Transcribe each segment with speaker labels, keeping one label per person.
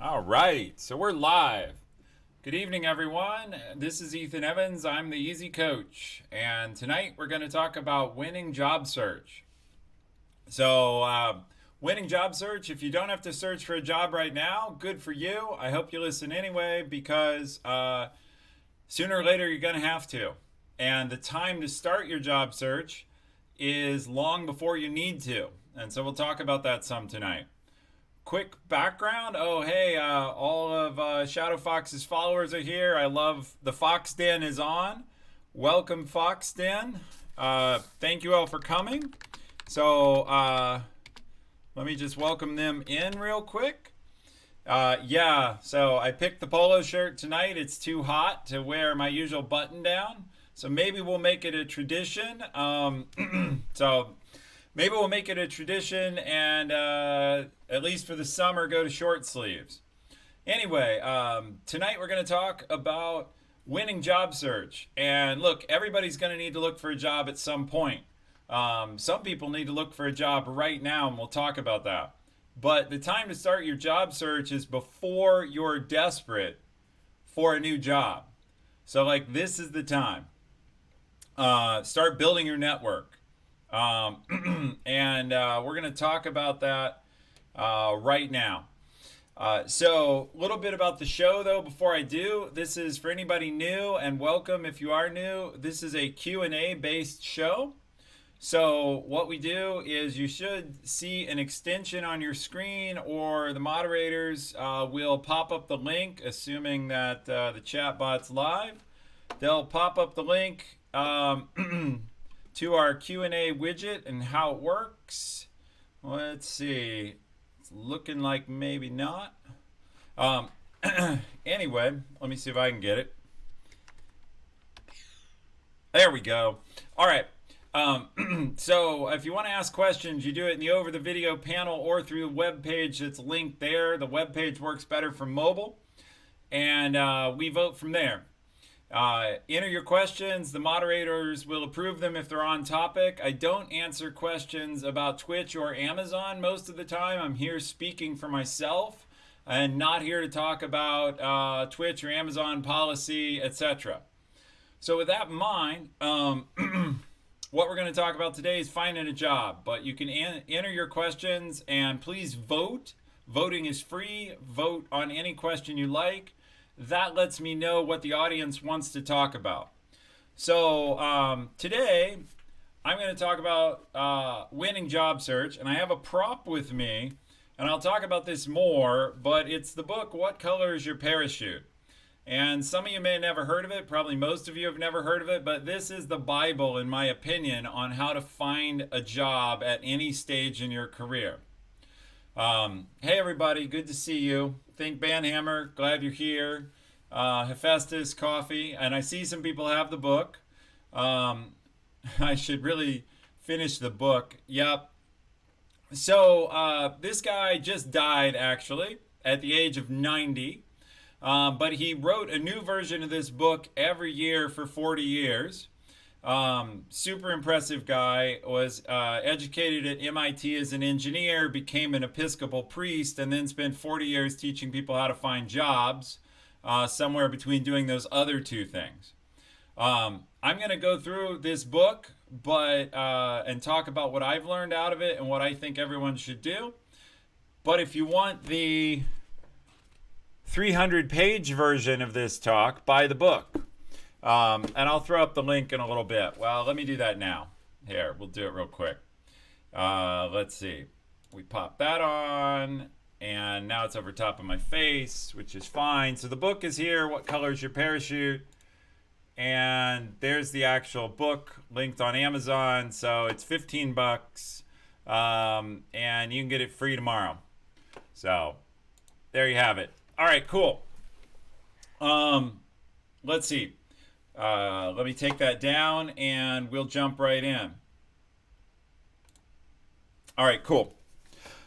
Speaker 1: All right, so we're live. Good evening, everyone. This is Ethan Evans. I'm the Easy Coach, and tonight we're going to talk about winning job search. So, winning job search, if you don't have to search for a job right now, good for you. I hope you listen anyway because sooner or later you're going to have to. And the time to start your job search is long before you need to. And so we'll talk about that some tonight. Quick background. Oh, hey, all of Shadow Fox's followers are here. I love the Fox Den is on. Welcome, Fox Den. Thank you all for coming. So let me just welcome them in real quick. Yeah, so I picked the polo shirt tonight. It's too hot to wear my usual button down. So maybe we'll make it a tradition. Maybe we'll make it a tradition and at least for the summer, go to short sleeves. Anyway, tonight we're going to talk about winning job search. And look, everybody's going to need to look for a job at some point. Some people need to look for a job right now, and we'll talk about that. But the time to start your job search is before you're desperate for a new job. So, like, this is the time. Start building your network. And we're going to talk about that right now. So a little bit about the show though before I do. This is for anybody new, and welcome if you are new. This is a Q&A based show. So what we do is you should see an extension on your screen, or the moderators will pop up the link, assuming that the chat bot's live. They'll pop up the link to our Q&A widget and how it works. Let's see. It's looking like maybe not. Anyway, let me see if I can get it. There we go. All right. So if you want to ask questions, you do it in the over the video panel or through the web page that's linked there. The web page works better for mobile, and we vote from there. Enter your questions. The moderators will approve them if they're on topic. I don't answer questions about Twitch or Amazon most of the time. I'm here speaking for myself and not here to talk about Twitch or Amazon policy, etc. So with that in mind, what we're going to talk about today is finding a job. But you can enter your questions, and please vote. Voting is free. Vote on any question you like. That lets me know what the audience wants to talk about. So today, I'm going to talk about winning job search, and I have a prop with me, and I'll talk about this more, but it's the book, What Color is Your Parachute? And some of you may have never heard of it, probably most of you have never heard of it, but this is the Bible, in my opinion, on how to find a job at any stage in your career. Hey everybody, good to see you. Think Banhammer, glad you're here. Hephaestus, coffee, and I see some people have the book. I should really finish the book. Yep. So this guy just died actually at the age of 90, but he wrote a new version of this book every year for 40 years. Super impressive guy, was educated at MIT as an engineer, became an Episcopal priest, and then spent 40 years teaching people how to find jobs, somewhere between doing those other two things. I'm going to go through this book and talk about what I've learned out of it and what I think everyone should do. But if you want the 300-page version of this talk, buy the book. And I'll throw up the link in a little bit. Well, let me do that now. Here, we'll do it real quick. Let's see. We pop that on, and now it's over top of my face, which is fine. So the book is here. What color is your parachute? And there's the actual book linked on Amazon. So it's 15 bucks, and you can get it free tomorrow. So there you have it. All right, cool. Let's see. Let me take that down and we'll jump right in. All right, cool.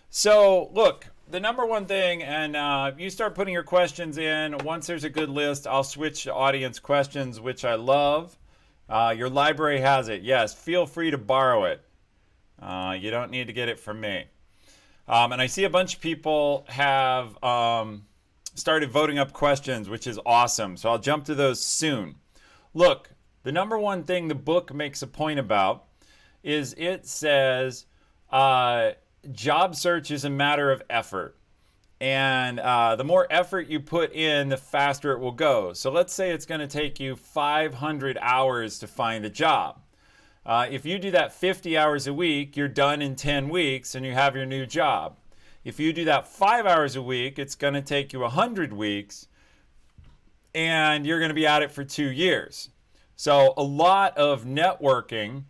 Speaker 1: So look, the number one thing, and you start putting your questions in. Once there's a good list, I'll switch to audience questions, which I love. Your library has it. Yes, feel free to borrow it. You don't need to get it from me. And I see a bunch of people have started voting up questions, which is awesome. So I'll jump to those soon. Look, the number one thing the book makes a point about is it says job search is a matter of effort. And the more effort you put in, the faster it will go. So let's say it's going to take you 500 hours to find a job. If you do that 50 hours a week, you're done in 10 weeks and you have your new job. If you do that 5 hours a week, it's going to take you 100 weeks and you're going to be at it for 2 years. So a lot of networking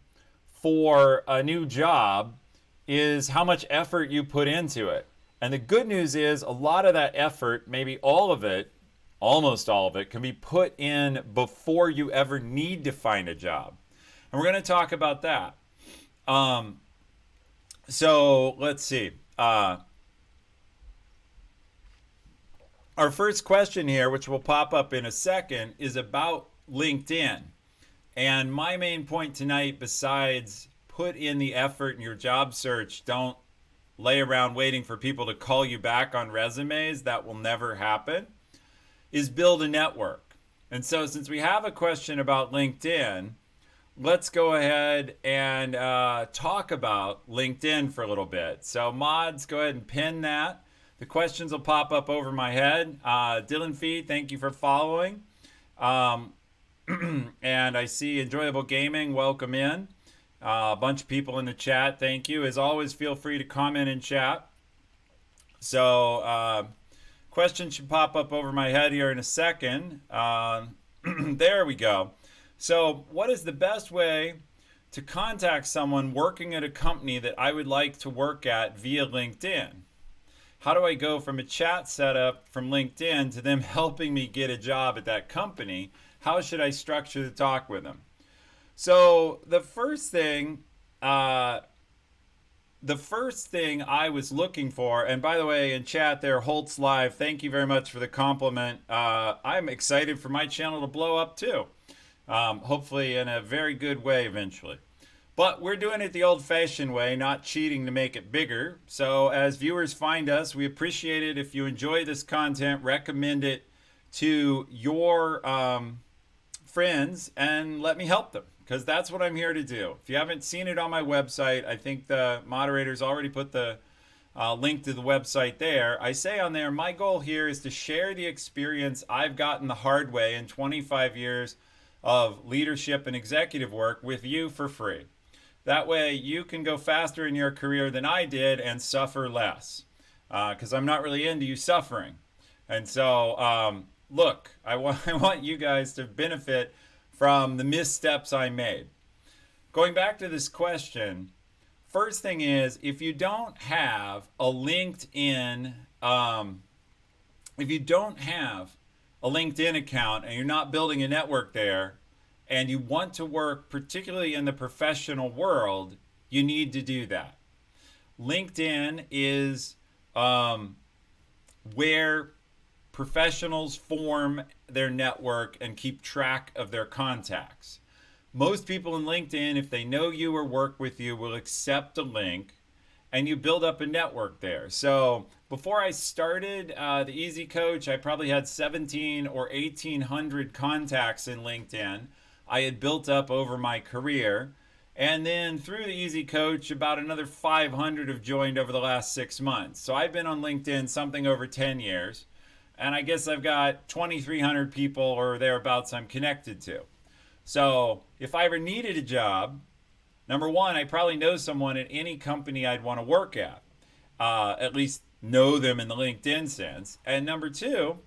Speaker 1: for a new job is how much effort you put into it. And the good news is a lot of that effort, maybe all of it, almost all of it, can be put in before you ever need to find a job. And we're going to talk about that. So let's see. Our first question here, which will pop up in a second, is about LinkedIn. And my main point tonight, besides put in the effort in your job search, don't lay around waiting for people to call you back on resumes, that will never happen, is build a network. And so since we have a question about LinkedIn, let's go ahead and talk about LinkedIn for a little bit. So mods, go ahead and pin that. The questions will pop up over my head. Dylan Fee, thank you for following. And I see Enjoyable Gaming, welcome in. A bunch of people in the chat, thank you. As always, feel free to comment in chat. So questions should pop up over my head here in a second. There we go. So what is the best way to contact someone working at a company that I would like to work at via LinkedIn? How do I go from a chat setup from LinkedIn to them helping me get a job at that company? How should I structure the talk with them? So the first thing I was looking for, and by the way, in chat there, Holtz Live, thank you very much for the compliment. I'm excited for my channel to blow up too. Hopefully in a very good way eventually. But we're doing it the old-fashioned way, not cheating to make it bigger. So as viewers find us, we appreciate it if you enjoy this content, recommend it to your friends and let me help them, because that's what I'm here to do. If you haven't seen it on my website, I think the moderators already put the link to the website there. I say on there, my goal here is to share the experience I've gotten the hard way in 25 years of leadership and executive work with you for free. That way you can go faster in your career than I did and suffer less, because I'm not really into you suffering. And so look, I want you guys to benefit from the missteps I made. Going back to this question, first thing is, if you don't have a LinkedIn account and you're not building a network there, and you want to work particularly in the professional world, you need to do that. LinkedIn is where professionals form their network and keep track of their contacts. Most people in LinkedIn, if they know you or work with you, will accept a link and you build up a network there. So before I started the Easy Coach, I probably had 17 or 1,800 contacts in LinkedIn I had built up over my career. And then through the Easy Coach, about another 500 have joined over the last 6 months. So I've been on LinkedIn something over 10 years. And I guess I've got 2,300 people or thereabouts I'm connected to. So if I ever needed a job, number one, I probably know someone at any company I'd want to work at. at least know them in the LinkedIn sense. And number two,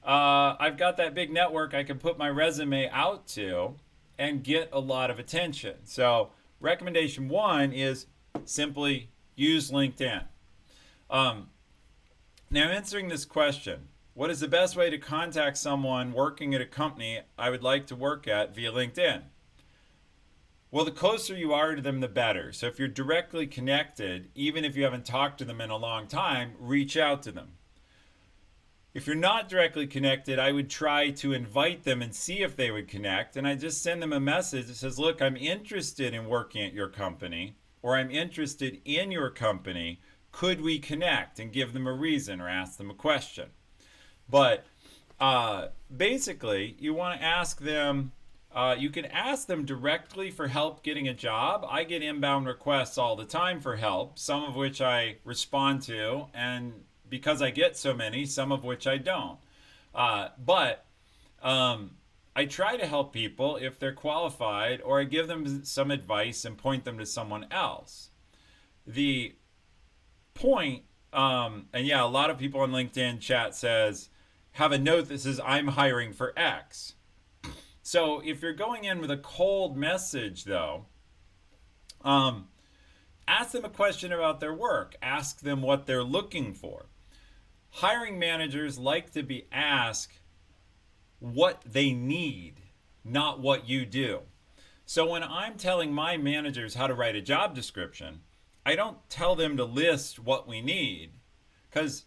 Speaker 1: I've got that big network I can put my resume out to and get a lot of attention. So recommendation one is simply use LinkedIn. Now, answering this question, what is the best way to contact someone working at a company I would like to work at via LinkedIn? Well, the closer you are to them, the better. So if you're directly connected, even if you haven't talked to them in a long time, reach out to them. If you're not directly connected, I would try to invite them and see if they would connect. And I just send them a message that says, look, I'm interested in working at your company, or I'm interested in your company. Could we connect? And give them a reason or ask them a question. But basically, you want to ask them, you can ask them directly for help getting a job. I get inbound requests all the time for help, some of which I respond to, and because I get so many, some of which I don't. But I try to help people if they're qualified, or I give them some advice and point them to someone else. The point, and yeah, a lot of people on LinkedIn chat says, have a note that says, I'm hiring for X. So if you're going in with a cold message, though, ask them a question about their work. Ask them what they're looking for. Hiring managers like to be asked what they need, not what you do. So when I'm telling my managers how to write a job description, I don't tell them to list what we need, because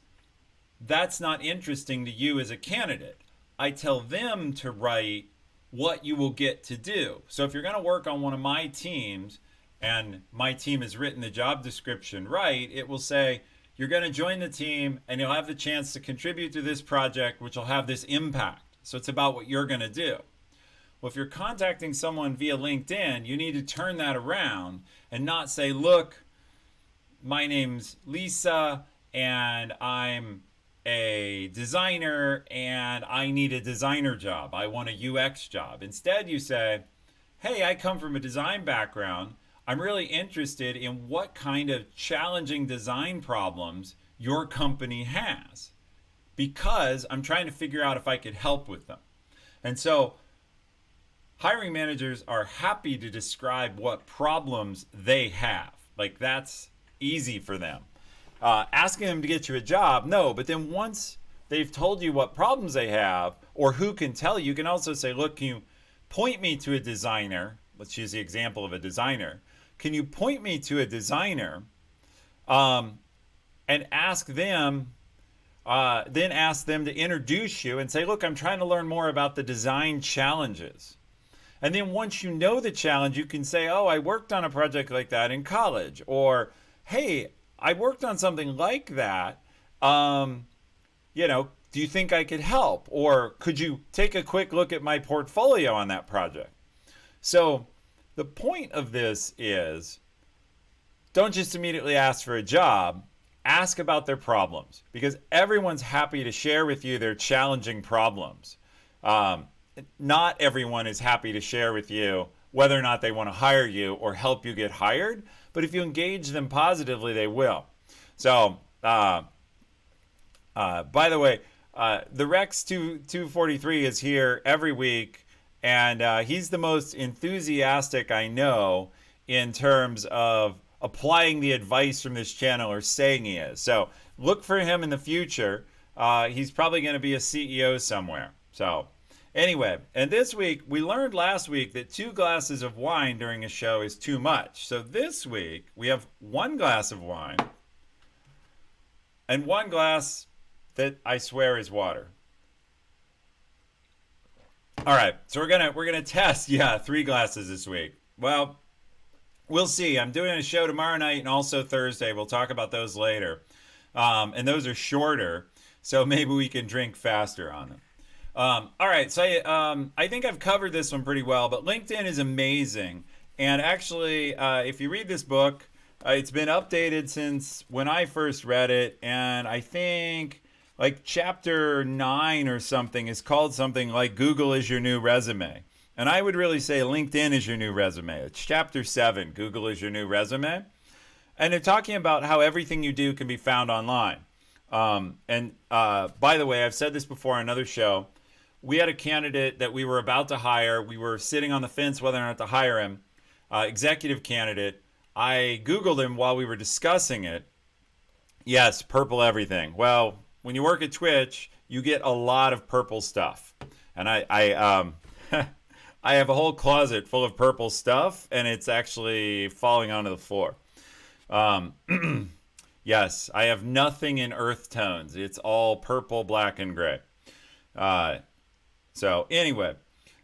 Speaker 1: that's not interesting to you as a candidate. I tell them to write what you will get to do. So if you're going to work on one of my teams and my team has written the job description right, it will say, you're going to join the team and you'll have the chance to contribute to this project, which will have this impact. So it's about what you're going to do. Well, if you're contacting someone via LinkedIn, you need to turn that around and not say, look, my name's Lisa and I'm a designer and I need a designer job. I want a UX job. Instead, you say, hey, I come from a design background. I'm really interested in what kind of challenging design problems your company has, because I'm trying to figure out if I could help with them. And so hiring managers are happy to describe what problems they have. Like, that's easy for them. Asking them to get you a job, no, but then once they've told you what problems they have or who can tell you, you can also say, look, can you point me to a designer? Let's use the example of a designer. Can you point me to a designer and ask them, then ask them to introduce you and say, look, I'm trying to learn more about the design challenges. And then once you know the challenge, you can say, oh, I worked on a project like that in college, or, hey, I worked on something like that. Do you think I could help? Or could you take a quick look at my portfolio on that project? So the point of this is, don't just immediately ask for a job. Ask about their problems, because everyone's happy to share with you their challenging problems. Not everyone is happy to share with you whether or not they want to hire you or help you get hired. But if you engage them positively, they will. So, by the way, the Rex 243 is here every week, and he's the most enthusiastic I know in terms of applying the advice from this channel, or saying he is. So look for him in the future. He's probably going to be a CEO somewhere. So anyway, and this week, we learned last week that 2 glasses of wine during a show is too much. So this week, we have 1 glass of wine and 1 glass that I swear is water. All right, so we're gonna test, 3 glasses this week. Well, we'll see. I'm doing a show tomorrow night and also Thursday. We'll talk about those later. And those are shorter, so maybe we can drink faster on them. All right, so I think I've covered this one pretty well, but LinkedIn is amazing. And actually, if you read this book, it's been updated since when I first read it, and I think like chapter 9 or something is called something like Google is your new resume. And I would really say LinkedIn is your new resume. It's chapter 7, Google is your new resume. And they're talking about how everything you do can be found online. By the way, I've said this before on another show. We had a candidate that we were about to hire. We were sitting on the fence whether or not to hire him, executive candidate. I Googled him while we were discussing it. Yes, purple everything. Well, when you work at Twitch, you get a lot of purple stuff. And I have a whole closet full of purple stuff, and it's actually falling onto the floor. Um, yes, I have nothing in earth tones. It's all purple, black, and gray. Uh, so anyway,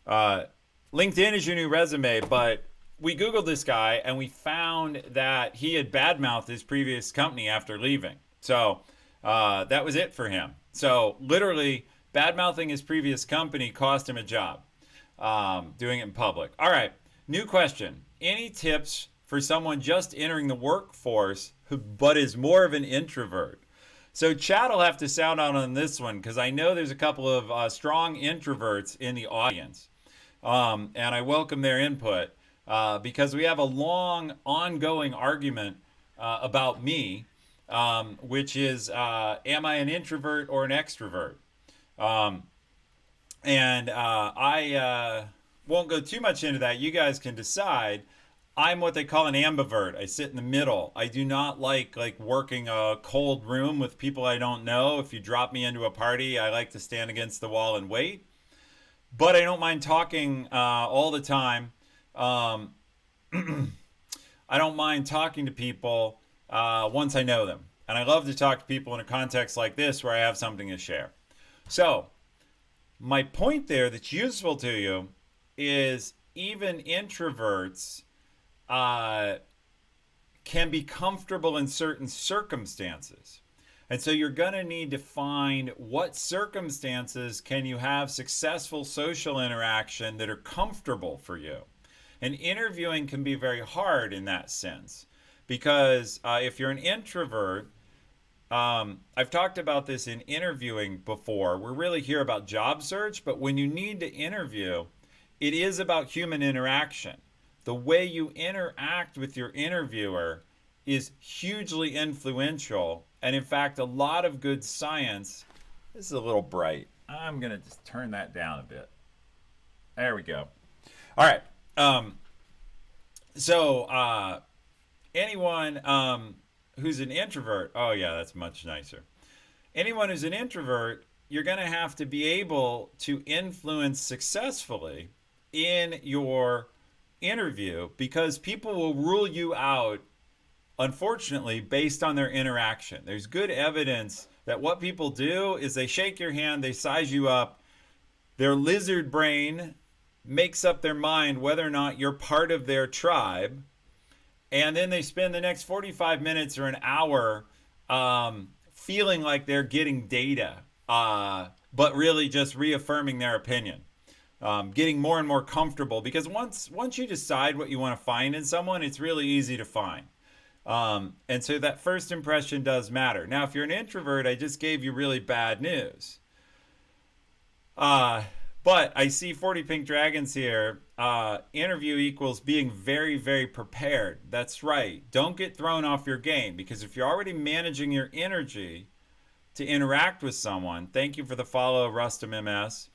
Speaker 1: uh, LinkedIn is your new resume, but we Googled this guy and we found that he had badmouthed his previous company after leaving. So that was it for him. So literally, badmouthing his previous company cost him a job, doing it in public. All right, new question. Any tips for someone just entering the workforce but is more of an introvert? So Chad will have to sound out on this one because I know there's a couple of strong introverts in the audience, and I welcome their input because we have a long, ongoing argument about me, which is, am I an introvert or an extrovert? Um, I won't go too much into that. You guys can decide. I'm what they call an ambivert. I sit in the middle. I do not like working a cold room with people I don't know. If you drop me into a party, I like to stand against the wall and wait. But I don't mind talking all the time. Um, I don't mind talking to people once I know them. And I love to talk to people in a context like this where I have something to share. So, my point there that's useful to you is even introverts uh, can be comfortable in certain circumstances. And so you're going to need to find what circumstances can you have successful social interaction that are comfortable for you. And interviewing can be very hard in that sense because if you're an introvert, I've talked about this in interviewing before. We're really here about job search, but when you need to interview, it is about human interaction. The way you interact with your interviewer is hugely influential. And in fact, a lot of good science. This is a little bright. I'm going to just turn that down a bit. There we go. All right. So anyone who's an introvert, oh, yeah, that's much nicer. Anyone who's an introvert, you're going to have to be able to influence successfully in your interview because people will rule you out, unfortunately, based on their interaction. There's good evidence that what people do is they shake your hand, they size you up, their lizard brain makes up their mind whether or not you're part of their tribe, and then they spend the next 45 minutes or an hour feeling like they're getting data, but really just reaffirming their opinion. Getting more and more comfortable because once you decide what you want to find in someone, it's really easy to find. And so that first impression does matter. Now, if you're an introvert, I just gave you really bad news. But I see 40 pink dragons here. Interview equals being very, very prepared. That's right. Don't get thrown off your game because if you're already managing your energy to interact with someone, thank you for the follow, Rustum MS.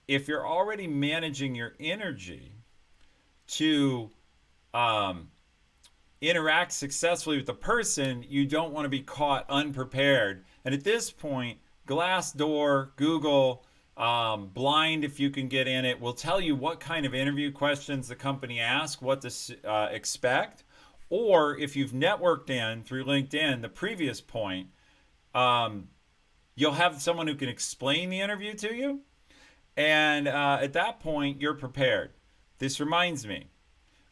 Speaker 1: If you're already managing your energy to interact successfully with the person, you don't want to be caught unprepared. And at this point, Glassdoor, Google, Blind, if you can get in it, will tell you what kind of interview questions the company asks, what to expect. Or if you've networked in through LinkedIn, the previous point, you'll have someone who can explain the interview to you. And at that point, you're prepared. This reminds me,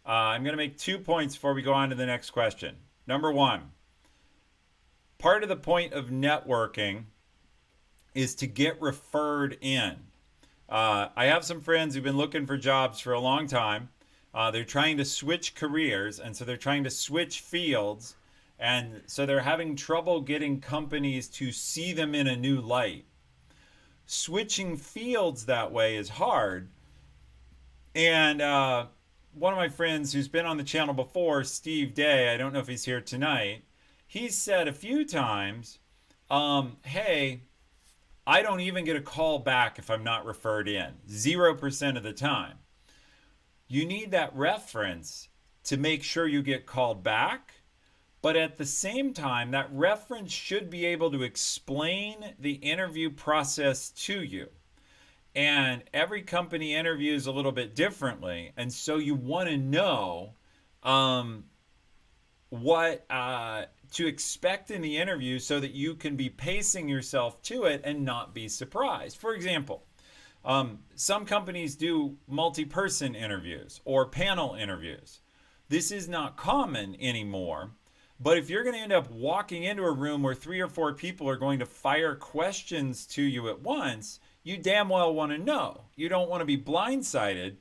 Speaker 1: I'm going to make 2 points before we go on to the next question. Number one, part of the point of networking is to get referred in. I have some friends who've been looking for jobs for a long time. They're trying to switch careers, and so they're trying to switch fields, and so they're having trouble getting companies to see them in a new light. Switching fields that way is hard, and one of my friends who's been on the channel before, Steve Day, I don't know if he's here tonight, he's said a few times, hey, I don't even get a call back if I'm not referred in, 0% of the time. You need that reference to make sure you get called back. But at the same time, that reference should be able to explain the interview process to you. And every company interviews a little bit differently. And so you want to know what to expect in the interview so that you can be pacing yourself to it and not be surprised. For example, some companies do multi-person interviews or panel interviews. This is not common anymore. But if you're going to end up walking into a room where 3 or 4 people are going to fire questions to you at once, you damn well want to know. You don't want to be blindsided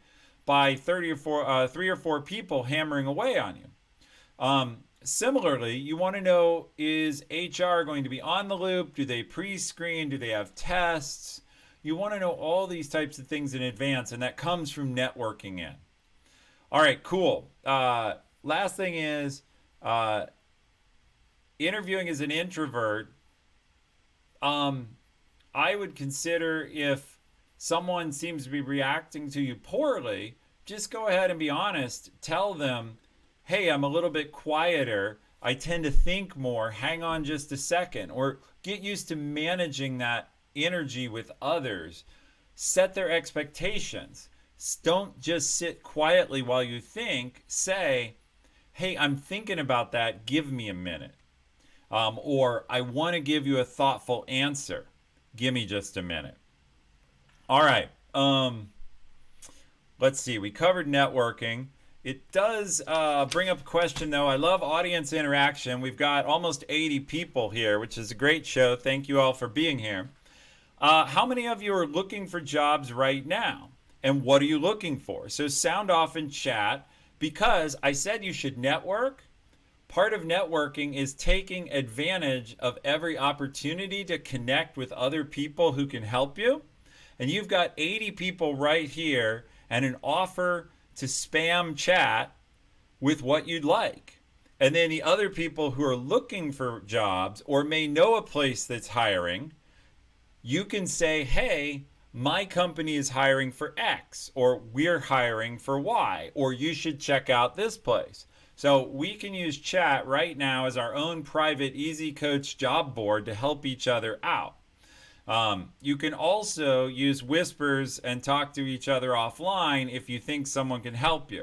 Speaker 1: by 3 or 4 people hammering away on you. Similarly, you want to know, is HR going to be on the loop? Do they pre-screen? Do they have tests? You want to know all these types of things in advance, and that comes from networking in. All right, cool. Last thing is, interviewing as an introvert, I would consider, if someone seems to be reacting to you poorly, just go ahead and be honest. Tell them, hey, I'm a little bit quieter. I tend to think more. Hang on just a second. Or get used to managing that energy with others. Set their expectations. Don't just sit quietly while you think. Say, hey, I'm thinking about that. Give me a minute. Or I want to give you a thoughtful answer. Give me just a minute. All right. Let's see. We covered networking. It does bring up a question, though. I love audience interaction. We've got almost 80 people here, which is a great show. Thank you all for being here. How many of you are looking for jobs right now? And what are you looking for? So sound off in chat, because I said you should network. Part of networking is taking advantage of every opportunity to connect with other people who can help you. And you've got 80 people right here and an offer to spam chat with what you'd like. And then the other people who are looking for jobs or may know a place that's hiring, you can say, hey, my company is hiring for X, or we're hiring for Y, or you should check out this place. So we can use chat right now as our own private Easy Coach job board to help each other out. You can also use whispers and talk to each other offline if you think someone can help you.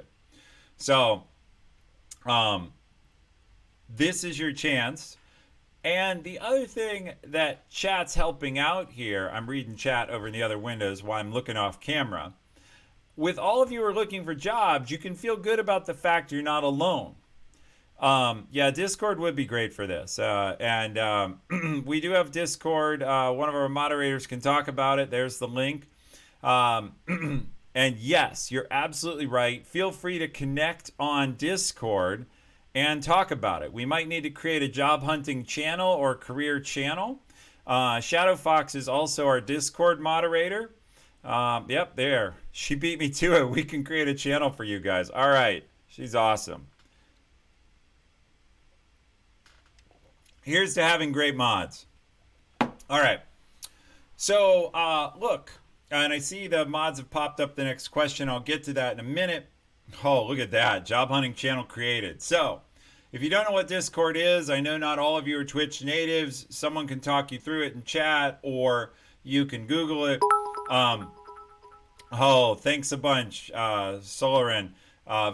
Speaker 1: So this is your chance. And the other thing that chat's helping out here, I'm reading chat over in the other windows while I'm looking off camera. With all of you who are looking for jobs, you can feel good about the fact you're not alone. Yeah, Discord would be great for this. We do have Discord. One of our moderators can talk about it. There's the link. And yes, you're absolutely right. Feel free to connect on Discord and talk about it. We might need to create a job hunting channel or career channel. Shadow Fox is also our Discord moderator. Yep, there. She beat me to it. We can create a channel for you guys. All right. She's awesome. Here's to having great mods. All right. So, look, and I see the mods have popped up the next question. I'll get to that in a minute. Oh, look at that. Job hunting channel created. So, if you don't know what Discord is, I know not all of you are Twitch natives. Someone can talk you through it in chat, or you can Google it. Oh, thanks a bunch, Solarin.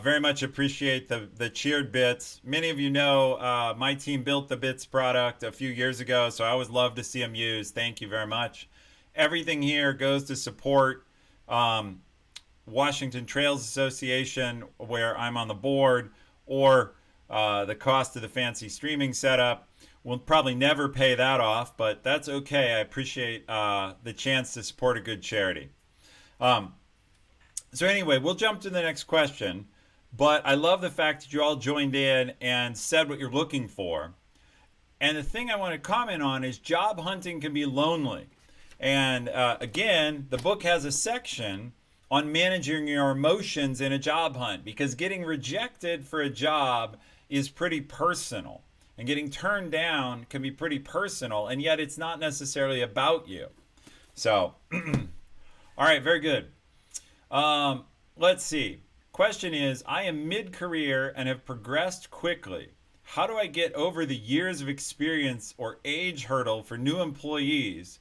Speaker 1: Very much appreciate the cheered bits. Many of you know my team built the bits product a few years ago, so I always love to see them used. Thank you very much. Everything here goes to support Washington Trails Association, where I'm on the board, or the cost of the fancy streaming setup. We'll probably never pay that off, but that's okay. I appreciate the chance to support a good charity. So anyway, we'll jump to the next question, but I love the fact that you all joined in and said what you're looking for. And the thing I want to comment on is job hunting can be lonely. And again, the book has a section on managing your emotions in a job hunt, because getting rejected for a job is pretty personal, and getting turned down can be pretty personal, and yet it's not necessarily about you. So, all right, very good. Let's see. Question is, I am mid-career and have progressed quickly. How do I get over the years of experience or age hurdle for new employees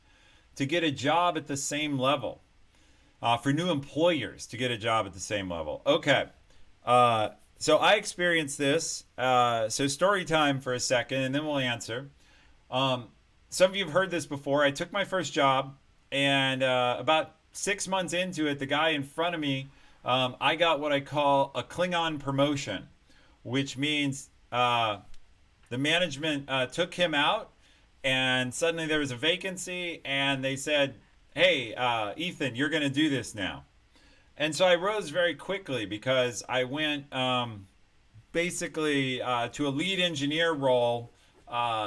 Speaker 1: to get a job at the same level? For new employers to get a job at the same level. Okay. So I experienced this. So story time for a second, and then we'll answer. Some of you have heard this before. I took my first job, and about 6 months into it, the guy in front of me, I got what I call a Klingon promotion, which means the management took him out, and suddenly there was a vacancy, and they said, hey, Ethan, you're going to do this now. And so I rose very quickly because I went basically to a lead engineer role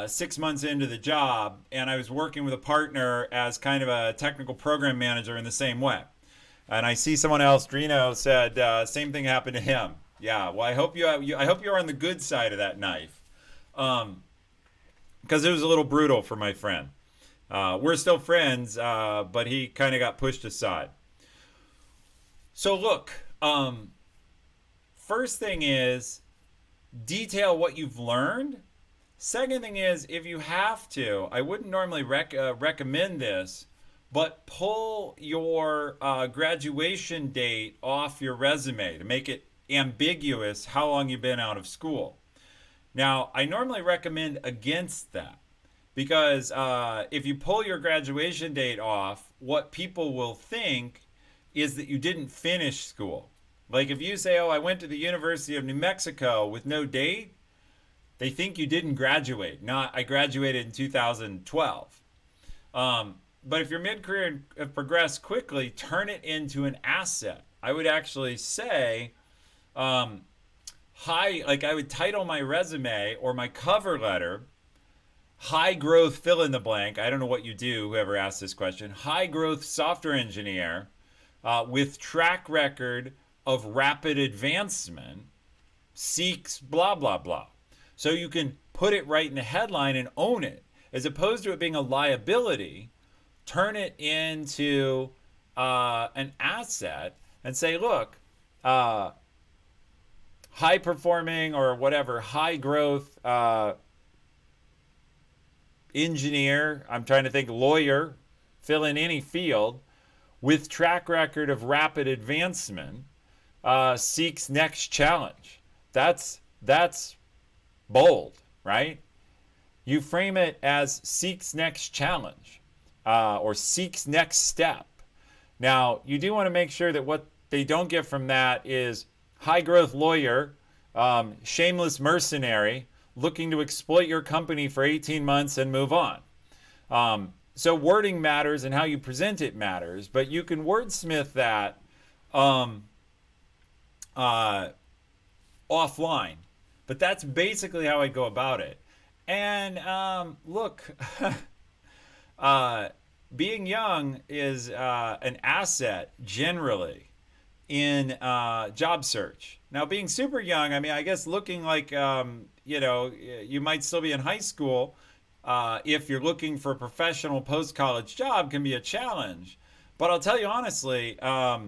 Speaker 1: 6 months into the job, and I was working with a partner as kind of a technical program manager in the same way. And I see someone else, Drino, said same thing happened to him. Yeah, well, I hope you're on the good side of that knife, because it was a little brutal for my friend. We're still friends, but he kind of got pushed aside. So look, first thing is detail what you've learned. Second thing is, if you have to, I wouldn't normally recommend this, but pull your graduation date off your resume to make it ambiguous how long you've been out of school. Now, I normally recommend against that, because if you pull your graduation date off, what people will think is that you didn't finish school. Like if you say, oh, I went to the University of New Mexico with no date, they think you didn't graduate, not I graduated in 2012. But if you're mid-career and have progressed quickly, turn it into an asset. I would actually say, like I would title my resume or my cover letter, high growth fill in the blank. I don't know what you do, whoever asked this question. High growth software engineer with track record of rapid advancement seeks blah, blah, blah. So you can put it right in the headline and own it. As opposed to it being a liability, turn it into an asset and say, look, high performing or whatever, high growth engineer, I'm trying to think, lawyer, fill in any field, with track record of rapid advancement, seeks next challenge. That's bold, right? You frame it as seeks next challenge or seeks next step. Now, you do want to make sure that what they don't get from that is high growth lawyer, shameless mercenary, looking to exploit your company for 18 months and move on. So wording matters and how you present it matters, but you can wordsmith that offline. But that's basically how I go about it. And look, being young is an asset generally in job search. Now, being super young, I mean, I guess looking like, you might still be in high school if you're looking for a professional post-college job can be a challenge. But I'll tell you honestly, I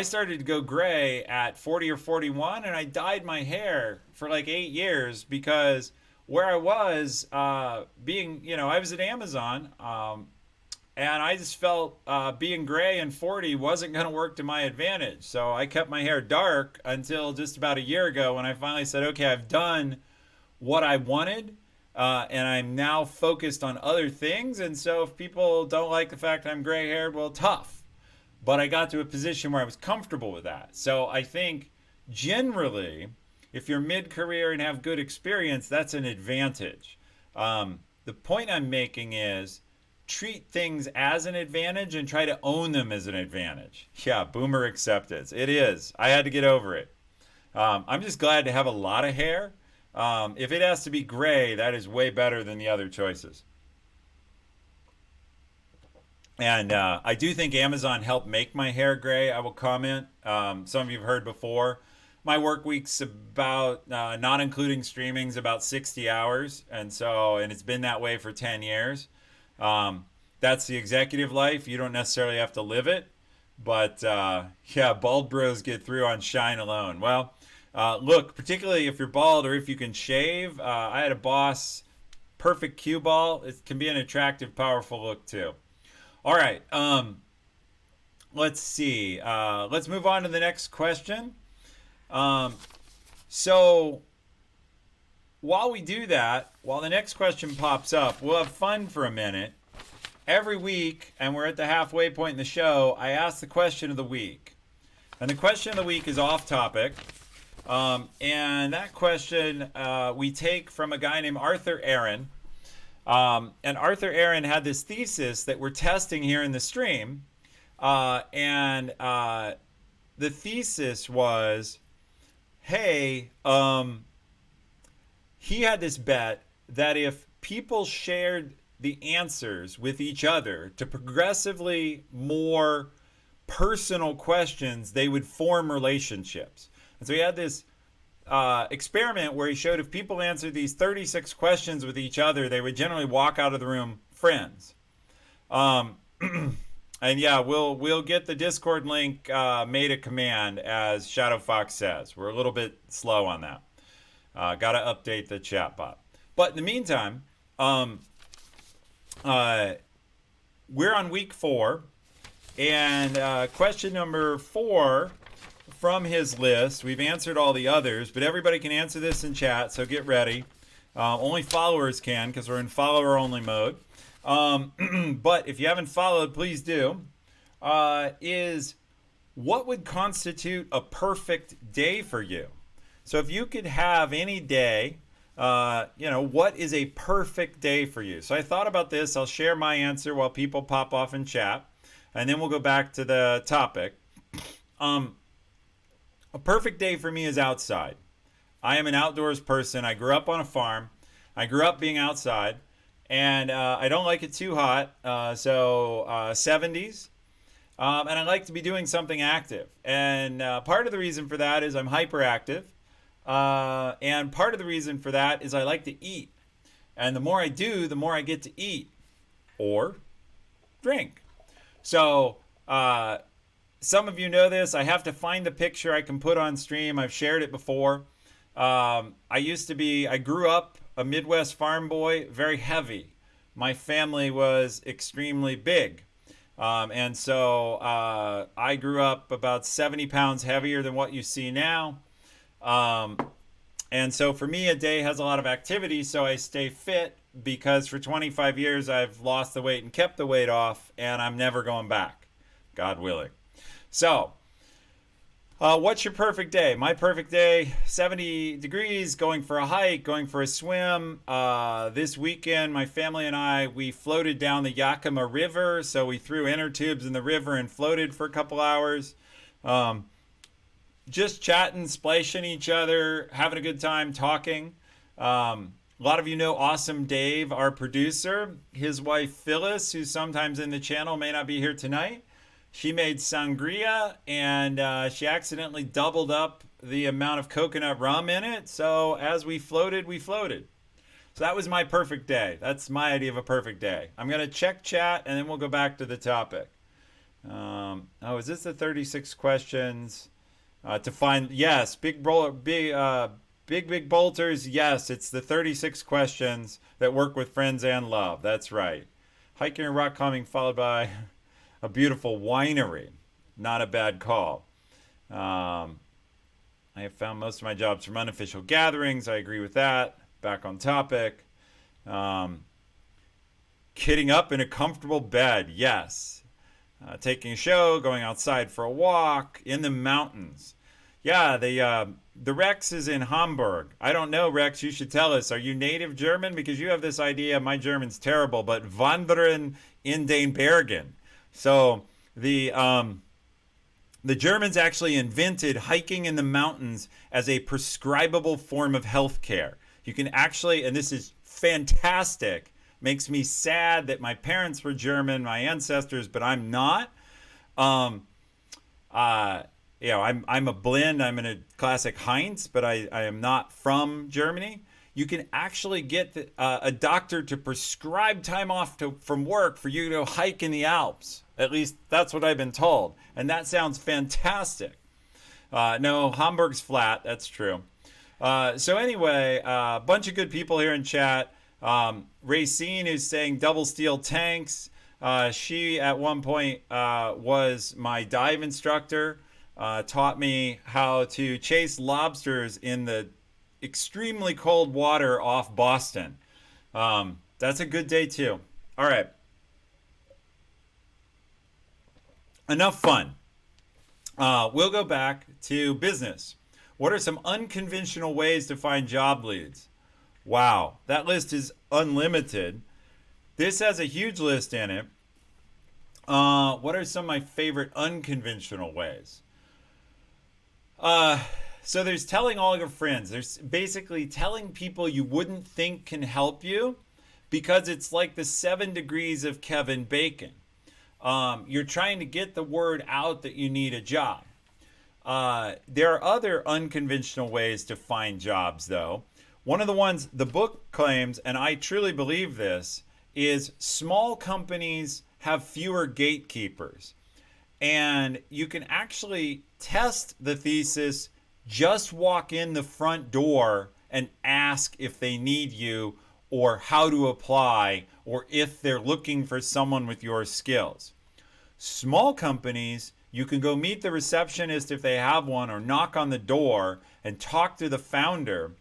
Speaker 1: started to go gray at 40 or 41, and I dyed my hair for like 8 years because where I was I was at Amazon, and I just felt being gray and 40 wasn't going to work to my advantage. So I kept my hair dark until just about a year ago when I finally said, okay, I've done what I wanted, and I'm now focused on other things. And so if people don't like the fact I'm gray haired, well, tough. But I got to a position where I was comfortable with that. So I think generally, if you're mid-career and have good experience, that's an advantage. The point I'm making is treat things as an advantage and try to own them as an advantage. Yeah, boomer acceptance. It is. I had to get over it. I'm just glad to have a lot of hair. If it has to be gray, that is way better than the other choices. And I do think Amazon helped make my hair gray. I will comment. Some of you have heard before. My work week's about, not including streamings, about 60 hours. And it's been that way for 10 years. Um, that's the executive life. You don't necessarily have to live it. But yeah, bald bros get through on shine alone. Well, look, particularly if you're bald or if you can shave, I had a boss, perfect cue ball. It can be an attractive, powerful look too. All right. Let's see. Let's move on to the next question. Um, so while we do that, while the next question pops up, we'll have fun for a minute. Every week, and we're at the halfway point in the show, I ask the question of the week. And the question of the week is off topic. And that question we take from a guy named Arthur Aaron. And Arthur Aaron had this thesis that we're testing here in the stream. And the thesis was, hey, he had this bet that if people shared the answers with each other to progressively more personal questions, they would form relationships. And so he had this experiment where he showed if people answered these 36 questions with each other, they would generally walk out of the room friends. And yeah, we'll get the Discord link made a command, as Shadow Fox says. We're a little bit slow on that. Got to update the chat bot. But in the meantime, we're on week 4, and question number 4 from his list. We've answered all the others, but everybody can answer this in chat, so get ready. Only followers can, because we're in follower-only mode. But if you haven't followed, please do. Is what would constitute a perfect day for you? So if you could have any day, what is a perfect day for you? So I thought about this. I'll share my answer while people pop off in chat, and then we'll go back to the topic. A perfect day for me is outside. I am an outdoors person. I grew up on a farm. I grew up being outside, and I don't like it too hot, so 70s. And I like to be doing something active. And part of the reason for that is I'm hyperactive. And part of the reason for that is I like to eat. And the more I do, the more I get to eat or drink. So some of you know this. I have to find a picture I can put on stream. I've shared it before. I grew up a Midwest farm boy, very heavy. My family was extremely big. And so I grew up about 70 pounds heavier than what you see now. And so for me, a day has a lot of activity, so I stay fit because for 25 years I've lost the weight and kept the weight off, and I'm never going back, God willing. So, what's your perfect day? My perfect day, 70 degrees, going for a hike, going for a swim. This weekend, my family and we floated down the Yakima River, so we threw inner tubes in the river and floated for a couple hours. Just chatting, splashing each other, having a good time, talking. A lot of you know Awesome Dave, our producer. His wife Phyllis, who's sometimes in the channel, may not be here tonight. She made sangria, and she accidentally doubled up the amount of coconut rum in it. So as we floated, we floated. So that was my perfect day. That's my idea of a perfect day. I'm going to check chat, and then we'll go back to the topic. Is this the 36 questions? To find, yes, big bolters, yes, it's the 36 questions that work with friends and love. That's right. Hiking and rock climbing followed by a beautiful winery. Not a bad call. I have found most of my jobs from unofficial gatherings. I agree with that. Back on topic. Kidding up in a comfortable bed, yes. Taking a show, going outside for a walk, in the mountains. Yeah, the Rex is in Hamburg. I don't know, Rex, you should tell us. Are you native German? Because you have this idea, my German's terrible, but wandern in den Bergen. So the Germans actually invented hiking in the mountains as a prescribable form of health care. You can actually, and this is fantastic, Makes me sad that my parents were German, my ancestors, but I'm not. Um, I'm a blend. I'm in a classic Heinz, but I am not from Germany. You can actually get a doctor to prescribe time off from work for you to go hike in the Alps. At least that's what I've been told. And that sounds fantastic. No, Hamburg's flat. That's true. So anyway, a bunch of good people here in chat. Racine is saying double steel tanks. She at one point was my dive instructor. Taught me how to chase lobsters in the extremely cold water off Boston. That's a good day too. All right. Enough fun. We'll go back to business. What are some unconventional ways to find job leads? Wow, that list is unlimited. This has a huge list in it. What are some of my favorite unconventional ways? So there's telling all your friends. There's basically telling people you wouldn't think can help you because it's like the 7 degrees of Kevin Bacon. You're trying to get the word out that you need a job. There are other unconventional ways to find jobs, though. One of the ones the book claims, and I truly believe this, is small companies have fewer gatekeepers. And you can actually test the thesis, just walk in the front door and ask if they need you or how to apply or if they're looking for someone with your skills. Small companies, you can go meet the receptionist if they have one or knock on the door and talk to the founder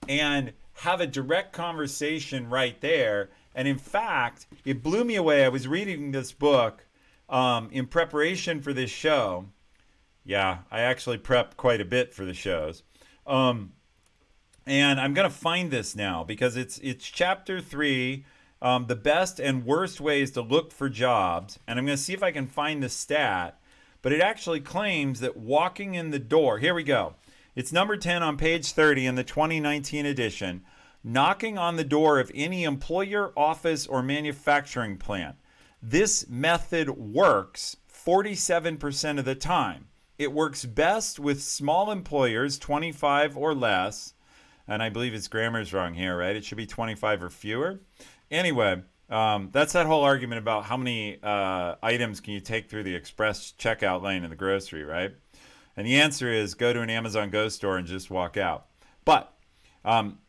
Speaker 1: and have a direct conversation right there. And in fact, it blew me away. I was reading this book in preparation for this show. Yeah, I actually prep quite a bit for the shows. And I'm going to find this now because it's chapter 3, the best and worst ways to look for jobs. And I'm going to see if I can find the stat. But it actually claims that walking in the door, here we go. It's number 10 on page 30 in the 2019 edition. Knocking on the door of any employer, office, or manufacturing plant. This method works 47% of the time. It works best with small employers, 25 or less. And I believe its grammar's wrong here, right? It should be 25 or fewer. Anyway, that's that whole argument about how many items can you take through the express checkout lane in the grocery, right? And the answer is go to an Amazon Go store and just walk out. But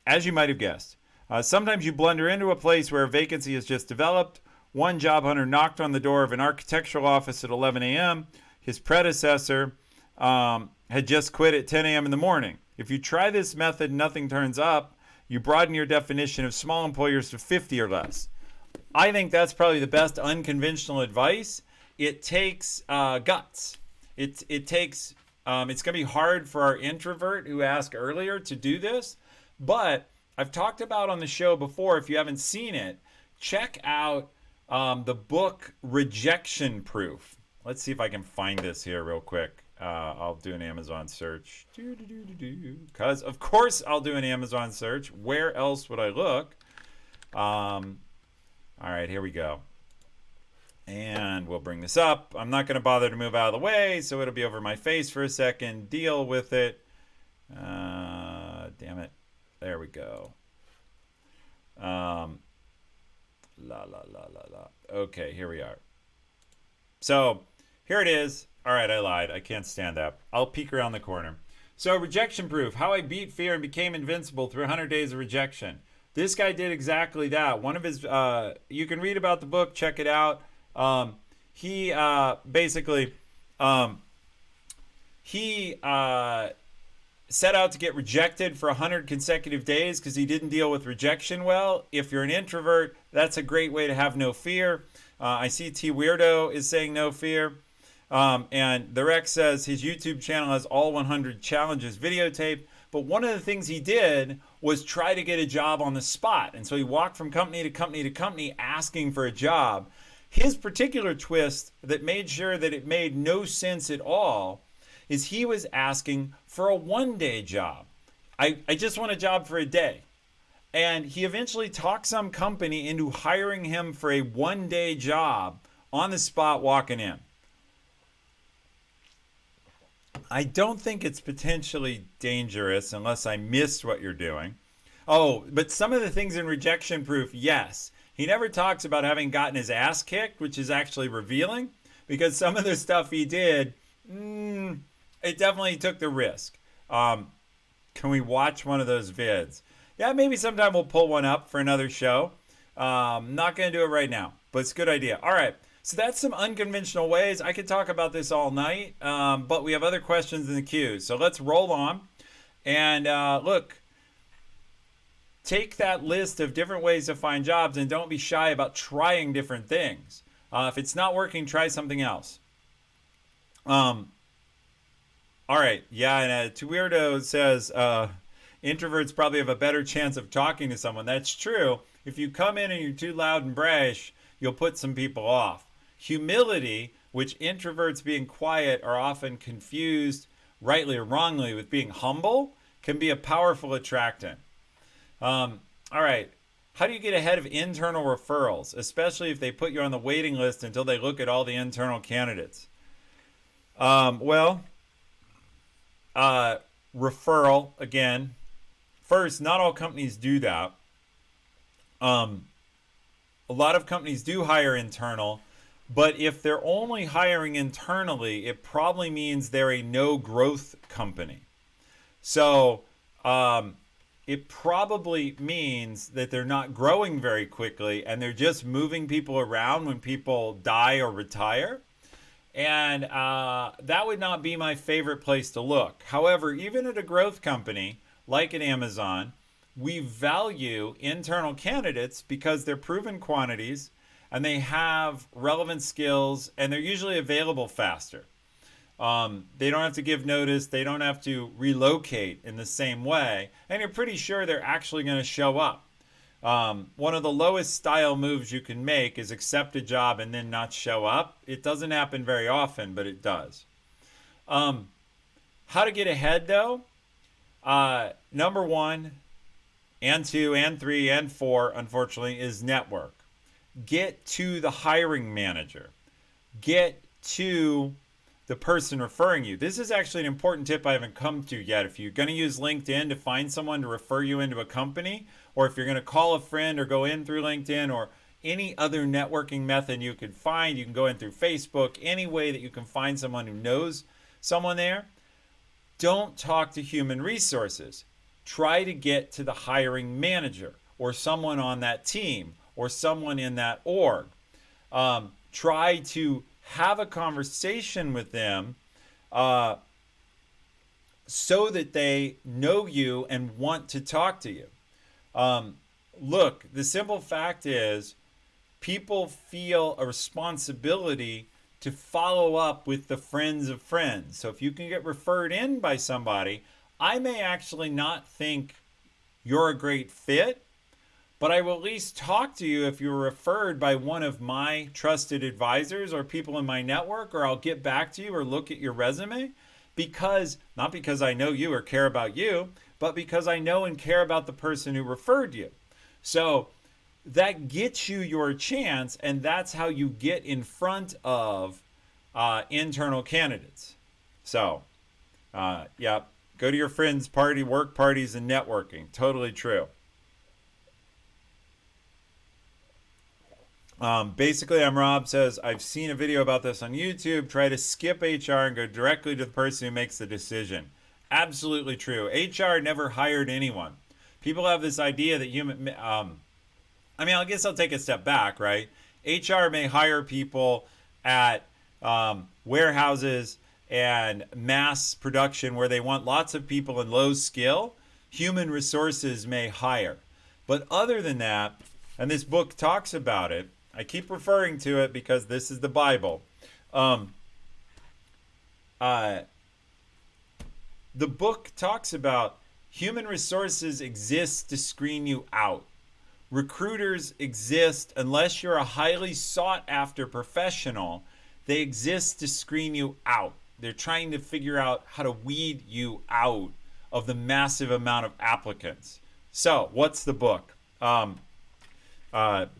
Speaker 1: as you might have guessed, sometimes you blunder into a place where a vacancy is just developed. One job hunter knocked on the door of an architectural office at 11 a.m. His predecessor had just quit at 10 a.m. in the morning. If you try this method and nothing turns up, you broaden your definition of small employers to 50 or less. I think that's probably the best unconventional advice. It takes guts. It takes. It's going to be hard for our introvert who asked earlier to do this, but I've talked about on the show before. If you haven't seen it, check out the book Rejection Proof. Let's see if I can find this here real quick. I'll do an Amazon search. Because, of course, I'll do an Amazon search. Where else would I look? All right, here we go. And we'll bring this up. I'm not going to bother to move out of the way, so it'll be over my face for a second. Deal with it. Damn it. There we go. Okay, here we are. So, here it is. All right, I lied. I can't stand that. I'll peek around the corner. So, rejection proof. How I beat fear and became invincible through 100 days of rejection. This guy did exactly that. One of his, you can read about the book, check it out. He basically, set out to get rejected for 100 consecutive days because he didn't deal with rejection well. If you're an introvert, that's a great way to have no fear. I see T Weirdo is saying no fear. And the Rex says his YouTube channel has all 100 challenges videotaped. But one of the things he did was try to get a job on the spot. And so he walked from company to company to company asking for a job. His particular twist that made sure that it made no sense at all is he was asking for a one-day job. I just want a job for a day. And he eventually talked some company into hiring him for a 1-day job on the spot walking in. I don't think it's potentially dangerous unless I missed what you're doing. Oh, but some of the things in rejection proof, yes. He never talks about having gotten his ass kicked, which is actually revealing, because some of the stuff he did, it definitely took the risk. Can we watch one of those vids? Yeah, maybe sometime we'll pull one up for another show. Not going to do it right now, but it's a good idea. All right. So that's some unconventional ways. I could talk about this all night, but we have other questions in the queue. So let's roll on. And look, take that list of different ways to find jobs and don't be shy about trying different things. If it's not working, try something else. All right. Yeah, and Weirdo says introverts probably have a better chance of talking to someone. That's true. If you come in and you're too loud and brash, you'll put some people off. Humility, which introverts being quiet are often confused, rightly or wrongly, with being humble, can be a powerful attractant. All right. How do you get ahead of internal referrals, especially if they put you on the waiting list until they look at all the internal candidates? Referral, again. First, not all companies do that. A lot of companies do hire internal, but if they're only hiring internally, it probably means they're a no growth company. So it probably means that they're not growing very quickly and they're just moving people around when people die or retire. And that would not be my favorite place to look. However, even at a growth company like at Amazon, we value internal candidates because they're proven quantities and they have relevant skills and they're usually available faster. They don't have to give notice. They don't have to relocate in the same way. And you're pretty sure they're actually going to show up. One of the lowest style moves you can make is accept a job and then not show up. It doesn't happen very often, but it does. How to get ahead, though? Number 1 and 2 and 3 and 4, unfortunately, is network. Get to the hiring manager. Get to the person referring you. This is actually an important tip I haven't come to yet. If you're going to use LinkedIn to find someone to refer you into a company, or if you're going to call a friend or go in through LinkedIn or any other networking method you can find, you can go in through Facebook, any way that you can find someone who knows someone there. Don't talk to human resources. Try to get to the hiring manager or someone on that team or someone in that org. Try to have a conversation with them so that they know you and want to talk to you. Look, the simple fact is people feel a responsibility to follow up with the friends of friends. So if you can get referred in by somebody, I may actually not think you're a great fit, but I will at least talk to you if you're referred by one of my trusted advisors or people in my network, or I'll get back to you or look at your resume not because I know you or care about you, but because I know and care about the person who referred you. So that gets you your chance, and that's how you get in front of internal candidates. So, yeah, go to your friends' party, work parties, and networking. Totally true. Basically, I'm Rob says, I've seen a video about this on YouTube. Try to skip HR and go directly to the person who makes the decision. Absolutely true. HR never hired anyone. People have this idea that I guess I'll take a step back, right? HR may hire people at warehouses and mass production where they want lots of people in low skill. Human resources may hire. But other than that, and this book talks about it, I keep referring to it because this is the Bible. The book talks about human resources exist to screen you out. Recruiters exist unless you're a highly sought after professional. They exist to screen you out. They're trying to figure out how to weed you out of the massive amount of applicants. So, what's the book? The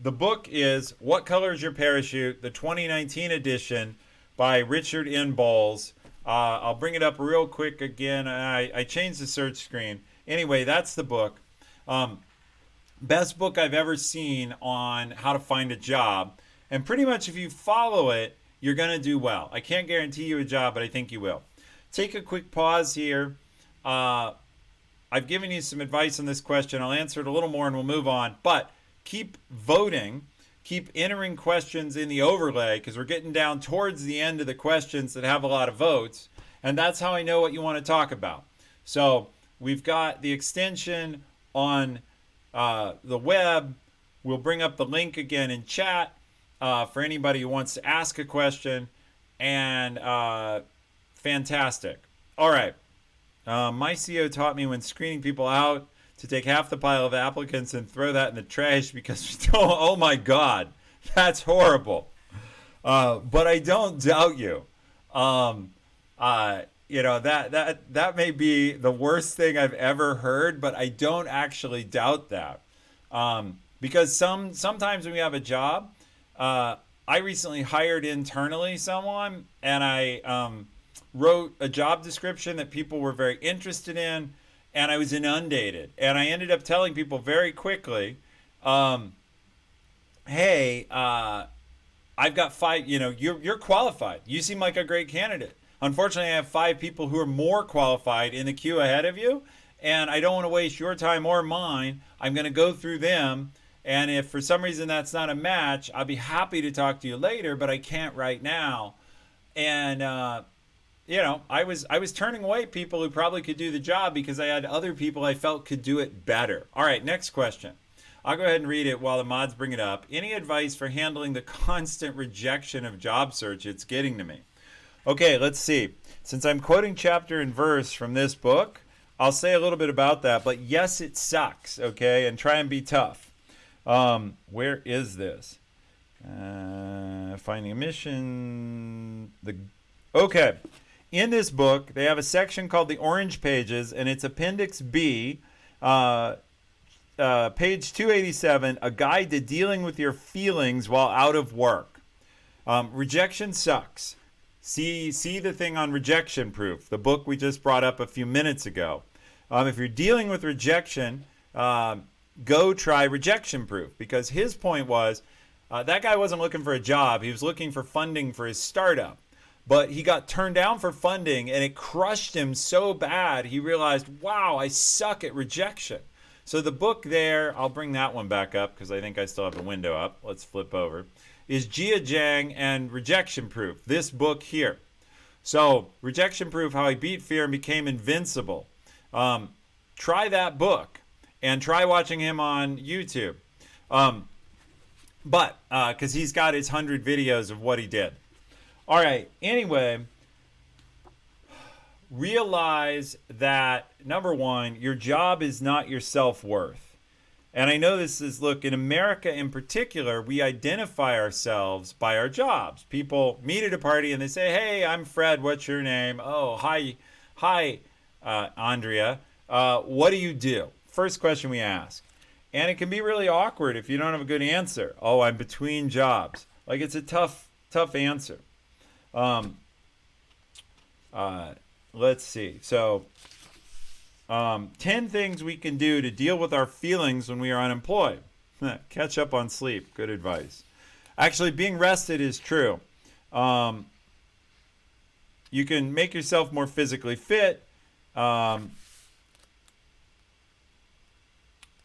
Speaker 1: book is What Color is Your Parachute, the 2019 edition by Richard N. Bowles. I'll bring it up real quick again. I changed the search screen. Anyway, that's the book. Best book I've ever seen on how to find a job. And pretty much if you follow it, you're going to do well. I can't guarantee you a job, but I think you will. Take a quick pause here. I've given you some advice on this question. I'll answer it a little more and we'll move on. But keep voting. Keep entering questions in the overlay because we're getting down towards the end of the questions that have a lot of votes. And that's how I know what you want to talk about. So we've got the extension on the web. We'll bring up the link again in chat for anybody who wants to ask a question. And fantastic. All right. My CEO taught me when screening people out to take half the pile of applicants and throw that in the trash because we don't, oh my God, that's horrible. But I don't doubt you. That may be the worst thing I've ever heard, but I don't actually doubt that. Because sometimes when we have a job, I recently hired internally someone and I wrote a job description that people were very interested in, and I was inundated. And I ended up telling people very quickly, hey, I've got 5, you're qualified. You seem like a great candidate. Unfortunately, I have 5 people who are more qualified in the queue ahead of you, and I don't want to waste your time or mine. I'm going to go through them, and if for some reason that's not a match, I'll be happy to talk to you later, but I can't right now. And I was turning away people who probably could do the job because I had other people I felt could do it better. All right, next question. I'll go ahead and read it while the mods bring it up. Any advice for handling the constant rejection of job search? It's getting to me. Okay, let's see. Since I'm quoting chapter and verse from this book, I'll say a little bit about that. But yes, it sucks, okay? And try and be tough. Where is this? Finding a mission. Okay. In this book, they have a section called the Orange Pages, and it's Appendix B, page 287, A Guide to Dealing with Your Feelings While Out of Work. Rejection sucks. See the thing on rejection proof, the book we just brought up a few minutes ago. If you're dealing with rejection, go try rejection proof, because his point was that guy wasn't looking for a job. He was looking for funding for his startup. But he got turned down for funding, and it crushed him so bad, he realized, wow, I suck at rejection. So the book there, I'll bring that one back up because I think I still have the window up. Let's flip over. Is Jia Jiang and Rejection Proof, this book here. So Rejection Proof, How I Beat Fear and Became Invincible. Try that book and try watching him on YouTube. Because he's got his 100 videos of what he did. All right, anyway, realize that, number one, your job is not your self-worth. And I know this is, look, in America in particular, we identify ourselves by our jobs. People meet at a party and they say, hey, I'm Fred, what's your name? Oh, hi, Andrea. What do you do? First question we ask. And it can be really awkward if you don't have a good answer. Oh, I'm between jobs. Like, it's a tough answer. Let's see. So, 10 things we can do to deal with our feelings when we are unemployed. Catch up on sleep. Good advice. Actually, being rested is true. You can make yourself more physically fit.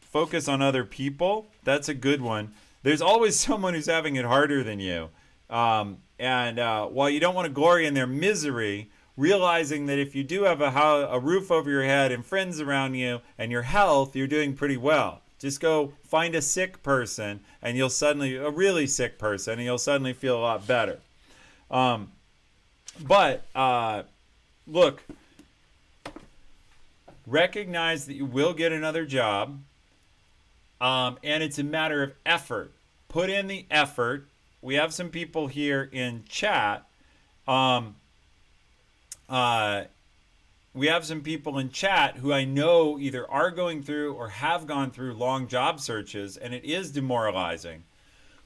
Speaker 1: Focus on other people. That's a good one. There's always someone who's having it harder than you. And while you don't want to glory in their misery, realizing that if you do have a roof over your head and friends around you and your health, you're doing pretty well. Just go find a sick person and you'll suddenly, a really sick person, and you'll suddenly feel a lot better. Look, recognize that you will get another job, and it's a matter of effort. Put in the effort. We have some people here in chat. we have some people in chat who I know either are going through or have gone through long job searches, and it is demoralizing.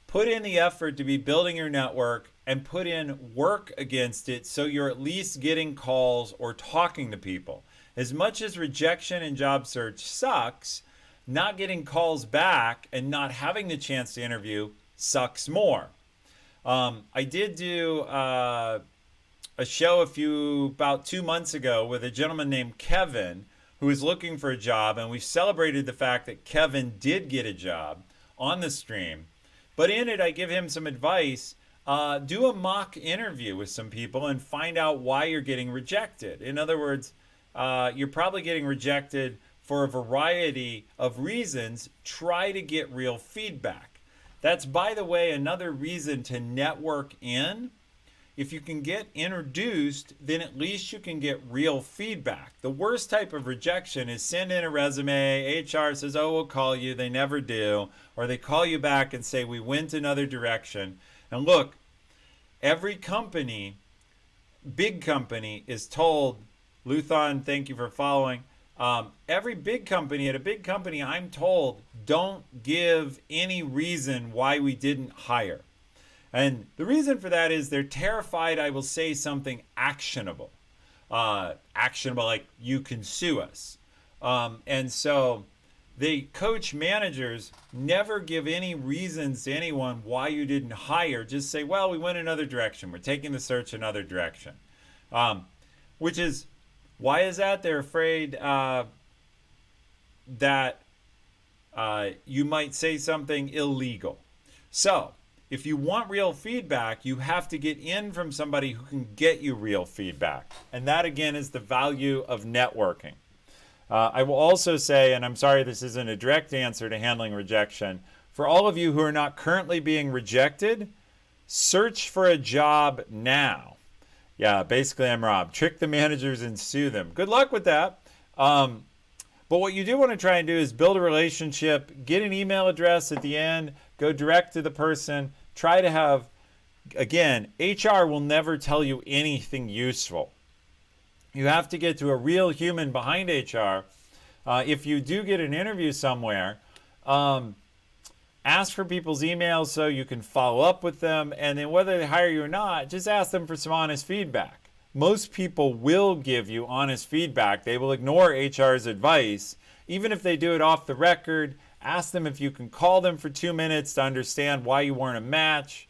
Speaker 1: Put in the effort to be building your network and put in work against it so you're at least getting calls or talking to people. As much as rejection in job search sucks, not getting calls back and not having the chance to interview sucks more. I did do a show about 2 months ago with a gentleman named Kevin who was looking for a job, and we celebrated the fact that Kevin did get a job on the stream. But in it, I give him some advice. Do a mock interview with some people and find out why you're getting rejected. In other words, you're probably getting rejected for a variety of reasons. Try to get real feedback. That's, by the way, another reason to network in. If you can get introduced, then at least you can get real feedback. The worst type of rejection is send in a resume, HR says, oh, we'll call you, they never do, or they call you back and say, we went another direction. And look, every company, big company, is told, Luthon, thank you for following, every big company, at a big company, I'm told, don't give any reason why we didn't hire. And the reason for that is they're terrified I will say something actionable. Actionable, like you can sue us. And so they coach managers, never give any reasons to anyone why you didn't hire. Just say, well, we went another direction. We're taking the search another direction. Which is, why is that? They're afraid that you might say something illegal. So, if you want real feedback, you have to get in from somebody who can get you real feedback. And that, again, is the value of networking. I will also say, and I'm sorry this isn't a direct answer to handling rejection, for all of you who are not currently being rejected, search for a job now. Yeah, basically I'm Rob. Trick the managers and sue them. Good luck with that. But what you do want to try and do is build a relationship, get an email address at the end, go direct to the person, try to have, again, HR will never tell you anything useful. You have to get to a real human behind HR. If you do get an interview somewhere, ask for people's emails so you can follow up with them, and then whether they hire you or not, just ask them for some honest feedback. Most people will give you honest feedback. They will ignore HR's advice, even if they do it off the record. Ask them if you can call them for 2 minutes to understand why you weren't a match.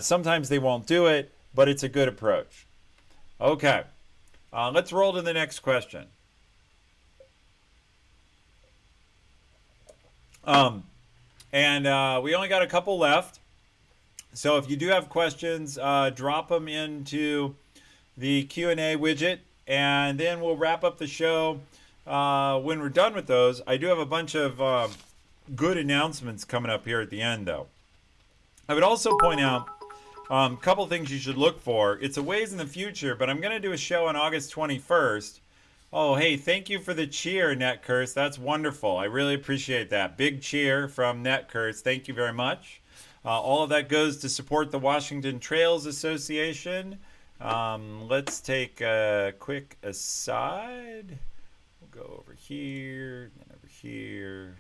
Speaker 1: Sometimes they won't do it, but it's a good approach. Okay, let's roll to the next question. We only got a couple left. So if you do have questions, drop them into the Q&A widget, and then we'll wrap up the show when we're done with those. I do have a bunch of good announcements coming up here at the end, though. I would also point out a couple things you should look for. It's a ways in the future, but I'm going to do a show on August 21st. Oh, hey, thank you for the cheer, NetCurse. That's wonderful. I really appreciate that. Big cheer from NetCurse. Thank you very much. All of that goes to support the Washington Trails Association. Let's take a quick aside. We'll go over here and over here.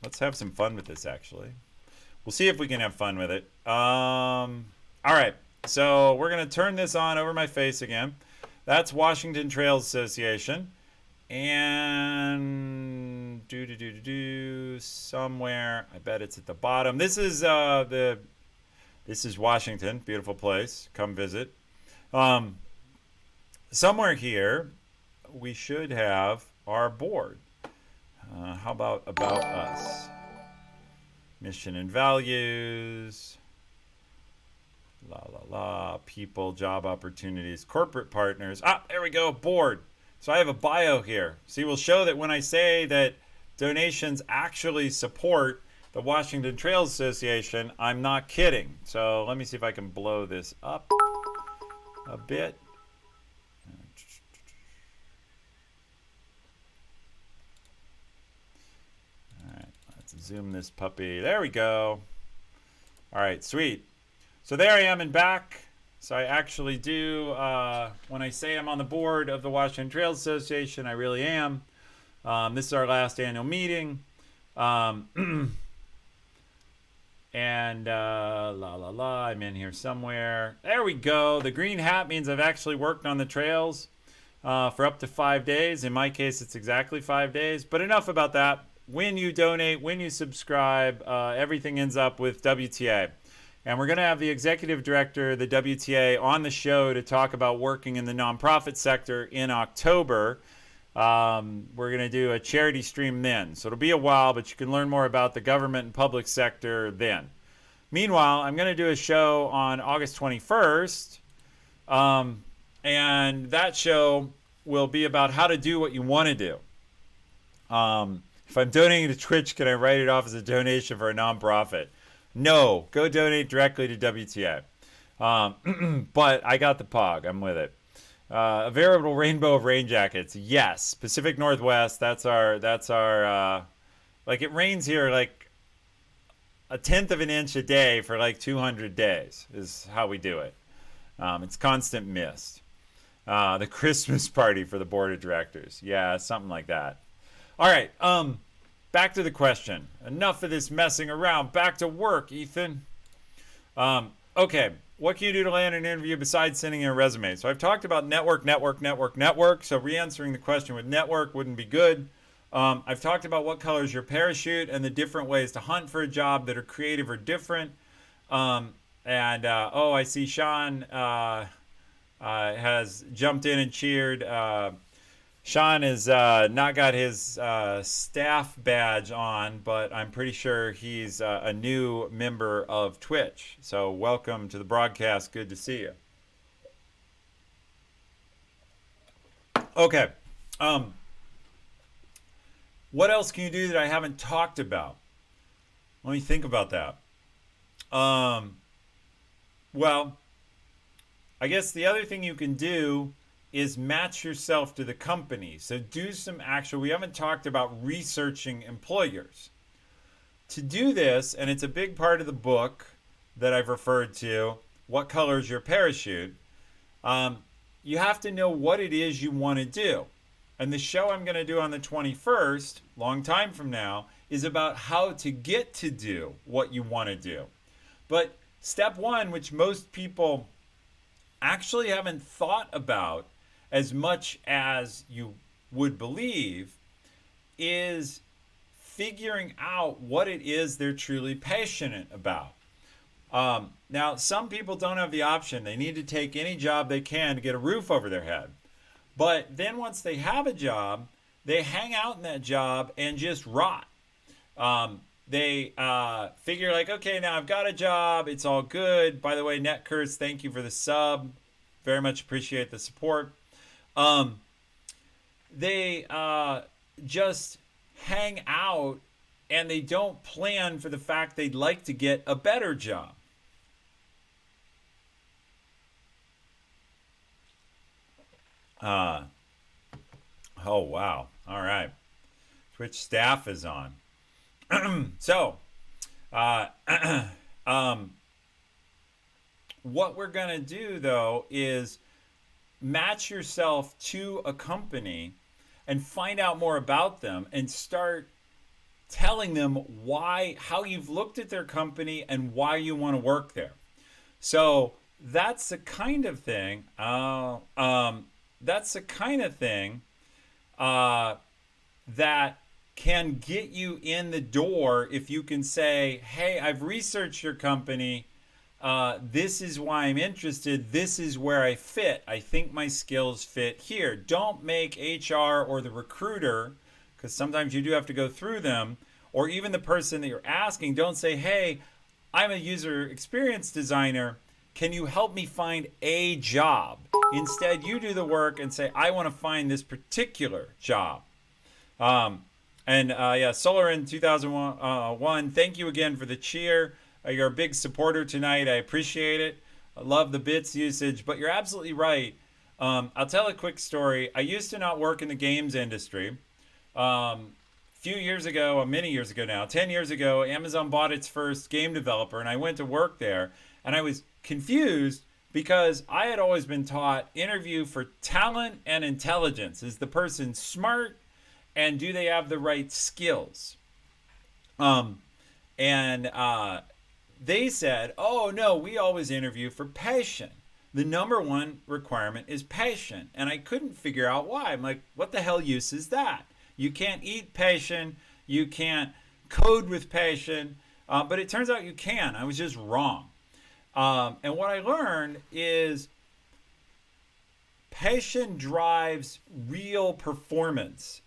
Speaker 1: Let's have some fun with this, actually. We'll see if we can have fun with it. All right. So we're going to turn this on over my face again. That's Washington Trails Association. And somewhere, I bet it's at the bottom. This is Washington, beautiful place. Come visit. Somewhere here, we should have our board. How about us? Mission and values. People, job opportunities, corporate partners. There we go, board. So I have a bio here. See, we'll show that when I say that donations actually support the Washington Trails Association, I'm not kidding. So let me see if I can blow this up a bit. All right, let's zoom this puppy. There we go. All right, sweet. So there I am and back. So I actually do, when I say I'm on the board of the Washington Trails Association, I really am. This is our last annual meeting. Um, and la la la, I'm in here somewhere. There we go. The green hat means I've actually worked on the trails for up to 5 days. In my case, it's exactly 5 days. But enough about that. When you donate, when you subscribe, everything ends up with WTA. And we're going to have the executive director of the WTA on the show to talk about working in the nonprofit sector in October. We're going to do a charity stream then. So it'll be a while, but you can learn more about the government and public sector then. Meanwhile, I'm going to do a show on August 21st. And that show will be about how to do what you want to do. If I'm donating to Twitch, can I write it off as a donation for a nonprofit? No, go donate directly to WTA. But I got the POG. I'm with it. A veritable rainbow of rain jackets. Yes, Pacific Northwest. That's our. Like it rains here like a tenth of an inch a day for like 200 days is how we do it. It's constant mist. The Christmas party for the board of directors. Yeah, something like that. All right. Back to the question. Enough of this messing around. Back to work, Ethan. Okay. What can you do to land an interview besides sending in a resume? So I've talked about network. So re-answering the question with network wouldn't be good. I've talked about what color is your parachute and the different ways to hunt for a job that are creative or different. I see Sean has jumped in and cheered. Sean has not got his staff badge on, but I'm pretty sure he's a new member of Twitch. So welcome to the broadcast. Good to see you. Okay. What else can you do that I haven't talked about? Let me think about that. Well, I guess the other thing you can do is match yourself to the company. So do some actual, we haven't talked about researching employers. To do this, and it's a big part of the book that I've referred to, What Color is Your Parachute? You have to know what it is you want to do. And the show I'm going to do on the 21st, long time from now, is about how to get to do what you want to do. But step one, which most people actually haven't thought about as much as you would believe, is figuring out what it is they're truly passionate about. Now, some people don't have the option. They need to take any job they can to get a roof over their head. But then once they have a job, they hang out in that job and just rot. They figure like, okay, now I've got a job. It's all good. By the way, NetCurse, thank you for the sub. Very much appreciate the support. They just hang out and they don't plan for the fact they'd like to get a better job. Oh, wow. All right. Twitch staff is on. So, what we're going to do, though, is match yourself to a company and find out more about them and start telling them how you've looked at their company and why you want to work there. So that's the kind of thing. That's the kind of thing that can get you in the door if you can say, hey, I've researched your company. This is why I'm interested. This is where I fit. I think my skills fit here. Don't make HR or the recruiter, because sometimes you do have to go through them, or even the person that you're asking, don't say, hey, I'm a user experience designer. Can you help me find a job? Instead, you do the work and say, I want to find this particular job. Solar in 2001, thank you again for the cheer. You're a big supporter tonight. I appreciate it. I love the bits usage, but you're absolutely right. I'll tell a quick story. I used to not work in the games industry. Few years ago, many years ago now, 10 years ago, Amazon bought its first game developer, and I went to work there, and I was confused because I had always been taught interview for talent and intelligence. Is the person smart, and do they have the right skills? Um, and they said, oh no, we always interview for passion. The number one requirement is passion. And I couldn't figure out why. I'm like, what the hell use is that? You can't eat passion. You can't code with passion. But it turns out you can. I was just wrong. And what I learned is passion drives real performance.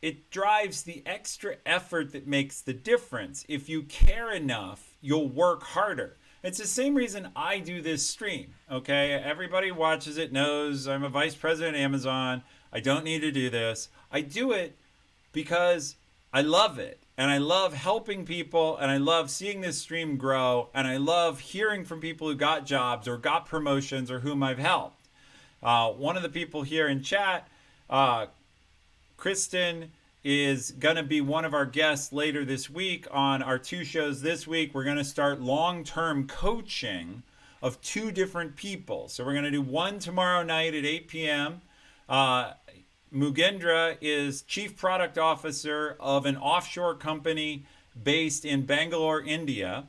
Speaker 1: It drives the extra effort that makes the difference. If you care enough, you'll work harder. It's the same reason I do this stream, okay? Everybody watches it knows I'm a vice president at Amazon. I don't need to do this. I do it because I love it. And I love helping people, and I love seeing this stream grow, and I love hearing from people who got jobs or got promotions or whom I've helped. One of the people here in chat, Kristen, is going to be one of our guests later this week on our 2 shows this week. We're going to start long-term coaching of 2 different people. So we're going to do one tomorrow night at 8 p.m. Mugendra is Chief Product Officer of an offshore company based in Bangalore, India.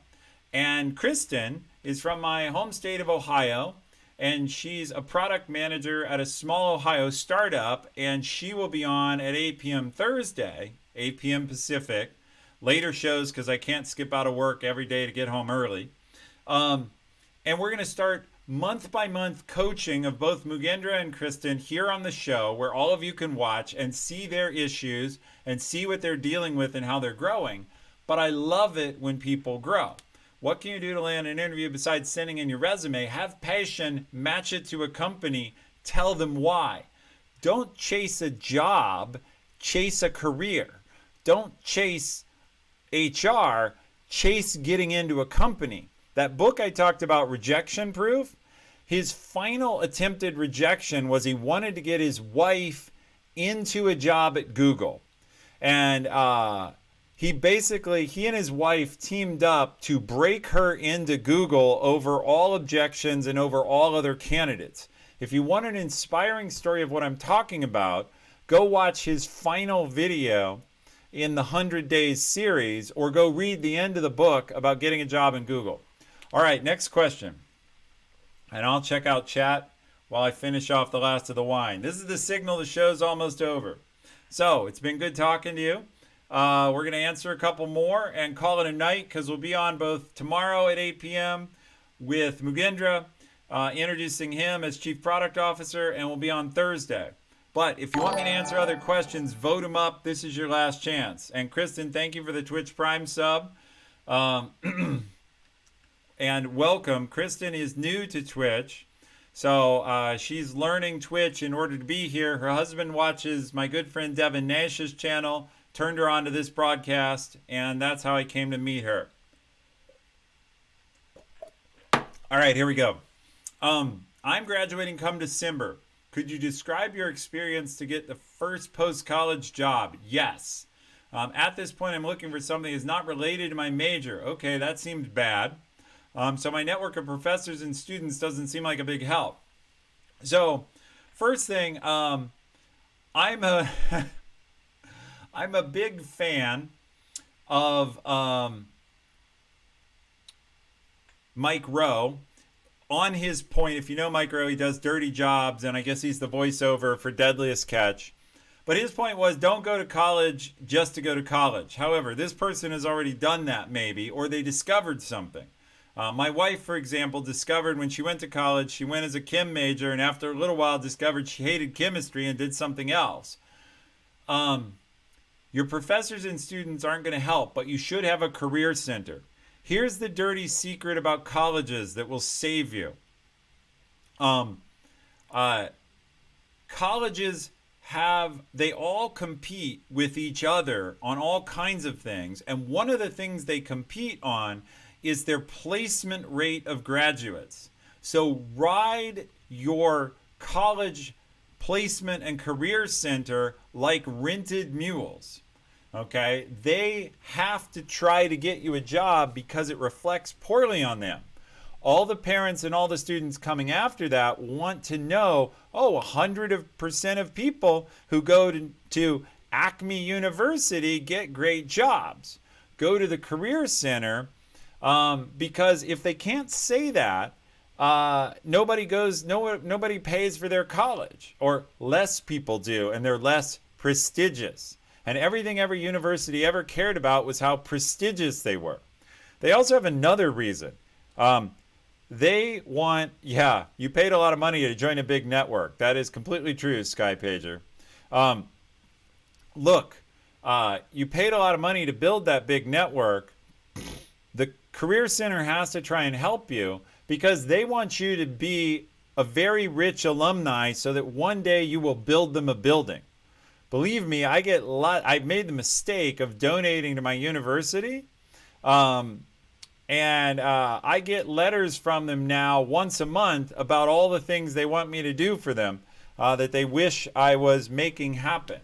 Speaker 1: And Kristen is from my home state of Ohio. And she's a product manager at a small Ohio startup, and she will be on at 8 p.m. Thursday, 8 p.m. Pacific. Later shows because I can't skip out of work every day to get home early. And we're going to start month by month coaching of both Mugendra and Kristen here on the show, where all of you can watch and see their issues and see what they're dealing with and how they're growing. But I love it when people grow. What can you do to land an interview besides sending in your resume? Have passion, match it to a company, tell them why. Don't chase a job, chase a career. Don't chase HR, chase getting into a company. That book I talked about, Rejection Proof, his final attempted rejection was he wanted to get his wife into a job at Google. And he and his wife teamed up to break her into Google over all objections and over all other candidates. If you want an inspiring story of what I'm talking about, go watch his final video in the 100 Days series, or go read the end of the book about getting a job in Google. All right, next question. And I'll check out chat while I finish off the last of the wine. This is the signal the show's almost over. So it's been good talking to you. We're going to answer a couple more and call it a night, because we'll be on both tomorrow at 8 p.m. with Mugendra, introducing him as Chief Product Officer, and we'll be on Thursday. But if you want me to answer other questions, vote them up. This is your last chance. And Kristen, thank you for the Twitch Prime sub. And welcome. Kristen is new to Twitch, so she's learning Twitch in order to be here. Her husband watches my good friend Devin Nash's channel, turned her on to this broadcast, and that's how I came to meet her. All right, here we go. I'm graduating come December. Could you describe your experience to get the first post-college job? Yes. At this point, I'm looking for something that's not related to my major. Okay, that seems bad. So my network of professors and students doesn't seem like a big help. So, first thing, I'm a I'm a big fan of Mike Rowe. On his point, if you know Mike Rowe, he does Dirty Jobs, and I guess he's the voiceover for Deadliest Catch. But his point was, don't go to college just to go to college. However, this person has already done that maybe, or they discovered something. My wife, for example, discovered when she went to college, she went as a chem major, and after a little while discovered she hated chemistry and did something else. Your professors and students aren't going to help, but you should have a career center. Here's the dirty secret about colleges that will save you. Colleges they all compete with each other on all kinds of things. And one of the things they compete on is their placement rate of graduates. So ride your college placement and career center like rented mules. Okay, they have to try to get you a job because it reflects poorly on them. all the parents and all the students coming after that want to know, oh, 100% of people who go to Acme University get great jobs. Go to the Career Center, because if they can't say that, nobody goes, nobody pays for their college, or less people do, and they're less prestigious. And everything every university ever cared about was how prestigious they were. They also have another reason. They want, yeah, you paid a lot of money to join a big network. That is completely true, SkyPager. Look, you paid a lot of money to build that big network. The Career Center has to try and help you because they want you to be a very rich alumni so that one day you will build them a building. Believe me, I made the mistake of donating to my university. And I get letters from them now once a month about all the things they want me to do for them that they wish I was making happen.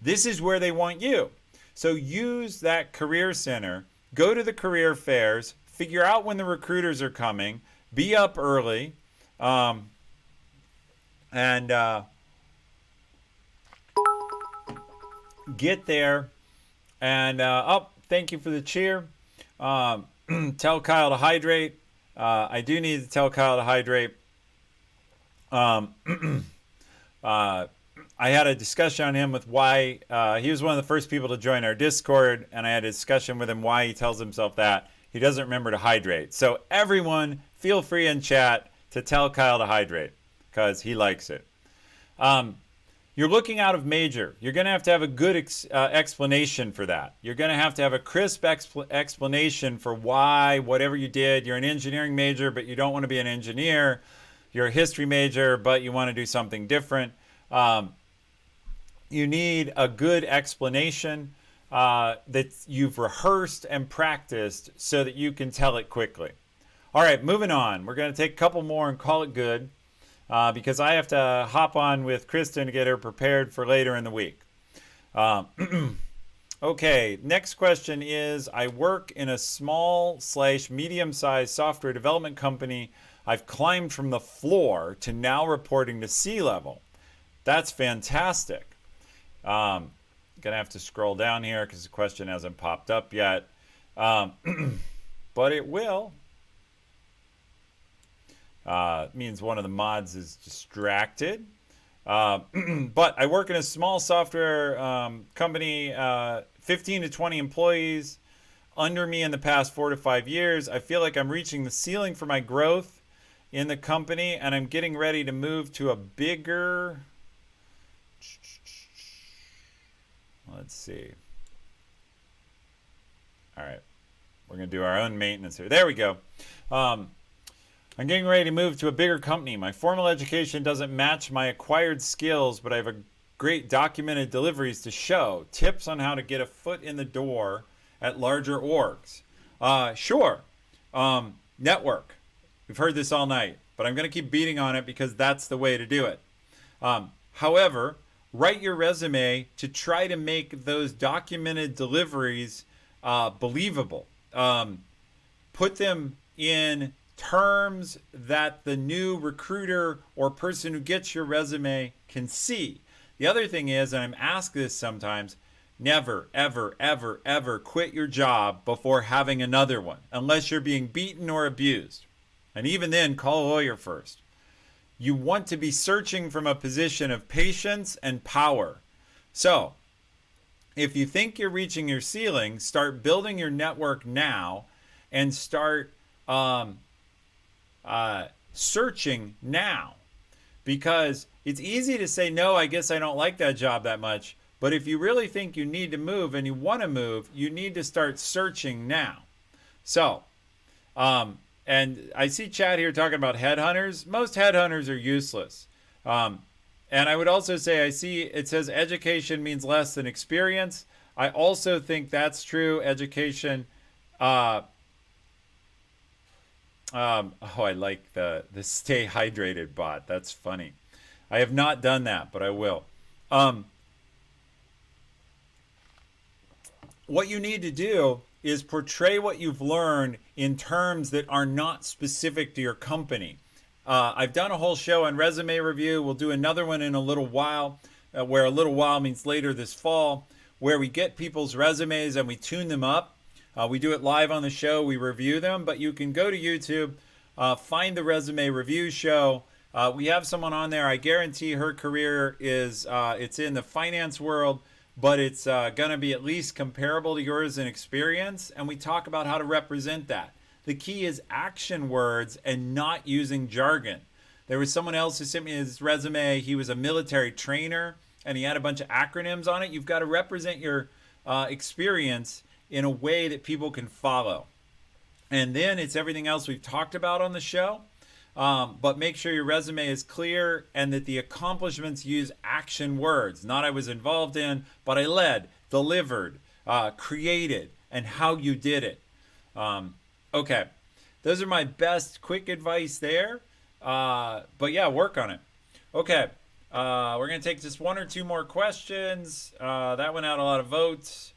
Speaker 1: This is where they want you. So use that Career Center. Go to the career fairs. Figure out when the recruiters are coming. Be up early. And get there. And, thank you for the cheer. Tell Kyle to hydrate. I do need to tell Kyle to hydrate. I had a discussion on him with why he was one of the first people to join our Discord, and I had a discussion with him why he tells himself that he doesn't remember to hydrate. So everyone, feel free in chat to tell Kyle to hydrate because he likes it. You're looking out of major. You're going to have a good explanation for that. You're going to have a crisp explanation for why whatever you did. You're an engineering major, but you don't want to be an engineer. You're a history major, but you want to do something different. You need a good explanation that you've rehearsed and practiced so that you can tell it quickly. All right, moving on. We're going to take a couple more and call it good. Because I have to hop on with Kristen to get her prepared for later in the week. Okay, next question is, I work in a small/medium-sized software development company. I've climbed from the floor to now reporting to C-level. That's fantastic. Gonna have to scroll down here because the question hasn't popped up yet. But it will. Means one of the mods is distracted. But I work in a small software company, 15 to 20 employees under me in the past 4 to 5 years. I feel like I'm reaching the ceiling for my growth in the company, and I'm getting ready to move to a bigger... Let's see. All right. We're going to do our own maintenance here. There we go. I'm getting ready to move to a bigger company. My formal education doesn't match my acquired skills, but I have a great documented deliveries to show. Tips on how to get a foot in the door at larger orgs. Sure. Network. We've heard this all night, but I'm going to keep beating on it because that's the way to do it. However, write your resume to try to make those documented deliveries believable. Put them in terms that the new recruiter or person who gets your resume can see. The other thing is, and I'm asked this sometimes, never, ever, ever, ever quit your job before having another one, unless you're being beaten or abused. And even then, call a lawyer first. You want to be searching from a position of patience and power. So, if you think you're reaching your ceiling, start building your network now and start searching now, because it's easy to say, no, I guess I don't like that job that much. But if you really think you need to move and you want to move, you need to start searching now. So, and I see Chad here talking about headhunters. Most headhunters are useless. And I would also say, I see it says education means less than experience. I also think that's true. Education, I like the stay hydrated bot. That's funny. I have not done that, but I will. What you need to do is portray what you've learned in terms that are not specific to your company. I've done a whole show on resume review. We'll do another one in a little while, where a little while means later this fall, where we get people's resumes and we tune them up. We do it live on the show. We review them, but you can go to YouTube, find the resume review show. We have someone on there. I guarantee her career is it's in the finance world, but it's going to be at least comparable to yours in experience. And we talk about how to represent that. The key is action words and not using jargon. There was someone else who sent me his resume. He was a military trainer and he had a bunch of acronyms on it. You've got to represent your experience in a way that people can follow. And then it's everything else we've talked about on the show. But make sure your resume is clear and that the accomplishments use action words. Not I was involved in, but I led, delivered, created, and how you did it. Okay, those are my best quick advice there. But yeah, work on it. Okay, we're going to take just one or two more questions. That went out a lot of votes.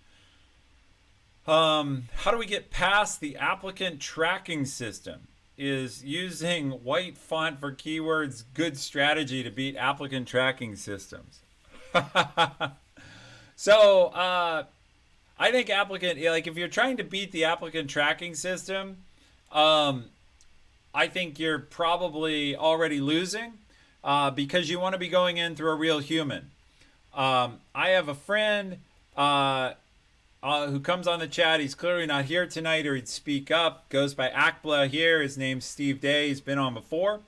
Speaker 1: How do we get past the applicant tracking system? Is using white font for keywords good strategy to beat applicant tracking systems? So I think applicant, like if you're trying to beat the applicant tracking system, I think you're probably already losing because you want to be going in through a real human. I have a friend who comes on the chat. He's clearly not here tonight, or he'd speak up. Goes by Akbla here. His name's Steve Day. He's been on before.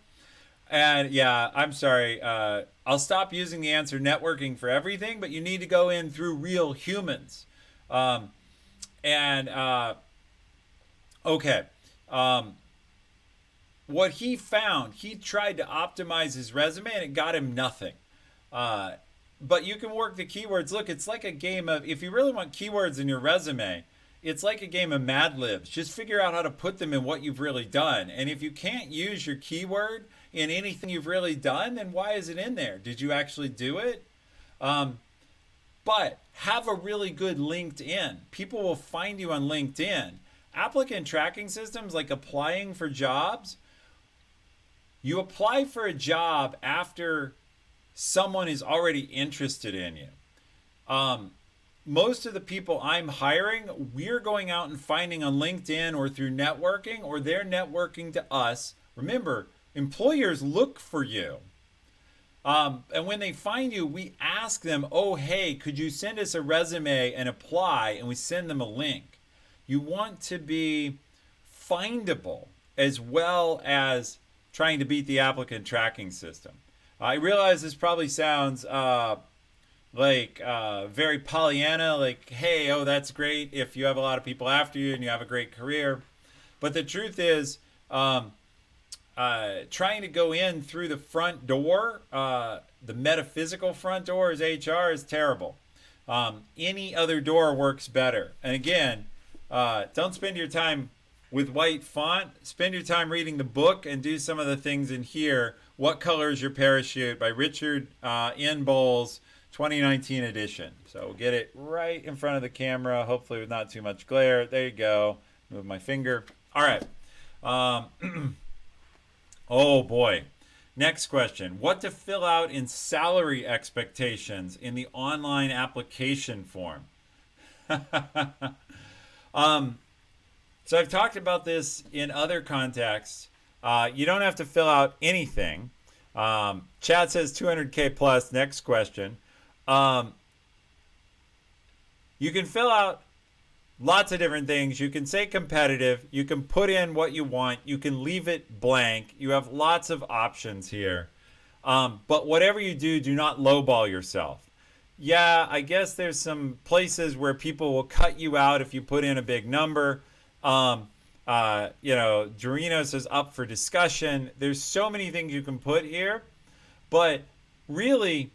Speaker 1: And yeah, I'm sorry. I'll stop using the answer networking for everything, but you need to go in through real humans. Okay. What he found, he tried to optimize his resume and it got him nothing. But you can work the keywords. Look, it's like a game of, if you really want keywords in your resume, it's like a game of Mad Libs. Just figure out how to put them in what you've really done. And if you can't use your keyword in anything you've really done, then why is it in there? Did you actually do it? But have a really good LinkedIn. People will find you on LinkedIn. Applicant tracking systems, like applying for jobs, you apply for a job after someone is already interested in you. Most of the people I'm hiring, we're going out and finding on LinkedIn or through networking, or they're networking to us. Remember, employers look for you. And when they find you, we ask them, oh, hey, could you send us a resume and apply? And we send them a link. You want to be findable as well as trying to beat the applicant tracking system. I realize this probably sounds like very Pollyanna, like, hey, oh, that's great if you have a lot of people after you and you have a great career. But the truth is, trying to go in through the front door, the metaphysical front door as HR is terrible. Any other door works better. And again, don't spend your time with white font. Spend your time reading the book and do some of the things in here. What Color is Your Parachute by Richard N. Bowles, 2019 edition. So we'll get it right in front of the camera, hopefully with not too much glare. There you go. Move my finger. All right. Oh boy. Next question. What to fill out in salary expectations in the online application form? So I've talked about this in other contexts. You don't have to fill out anything. Chad says 200K plus. Next question. You can fill out lots of different things. You can say competitive. You can put in what you want. You can leave it blank. You have lots of options here. But whatever you do, do not lowball yourself. Yeah, I guess there's some places where people will cut you out if you put in a big number. Dorino says up for discussion. There's so many things you can put here, but really,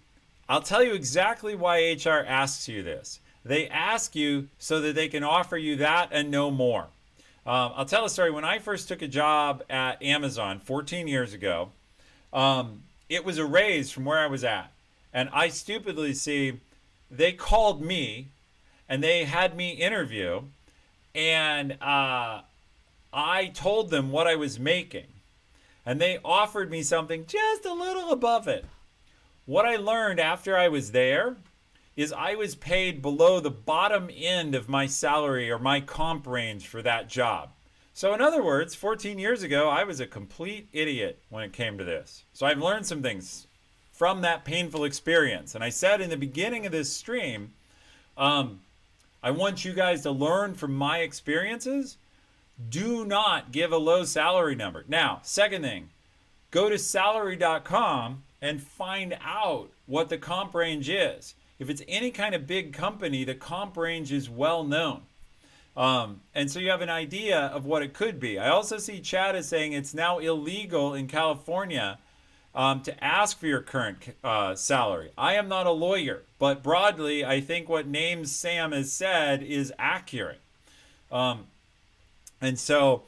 Speaker 1: I'll tell you exactly why HR asks you this. They ask you so that they can offer you that and no more. I'll tell a story. When I first took a job at Amazon 14 years ago, it was a raise from where I was at. And I stupidly they called me and they had me interview. And I told them what I was making, and they offered me something just a little above it. What I learned after I was there is I was paid below the bottom end of my salary or my comp range for that job. So, in other words, 14 years ago, I was a complete idiot when it came to this. So, I've learned some things from that painful experience. And I said in the beginning of this stream, I want you guys to learn from my experiences. Do not give a low salary number. Now, second thing, go to salary.com and find out what the comp range is. If it's any kind of big company, the comp range is well known. And so you have an idea of what it could be. I also see Chad is saying it's now illegal in California to ask for your current salary. I am not a lawyer, but broadly, I think what Names Sam has said is accurate. And so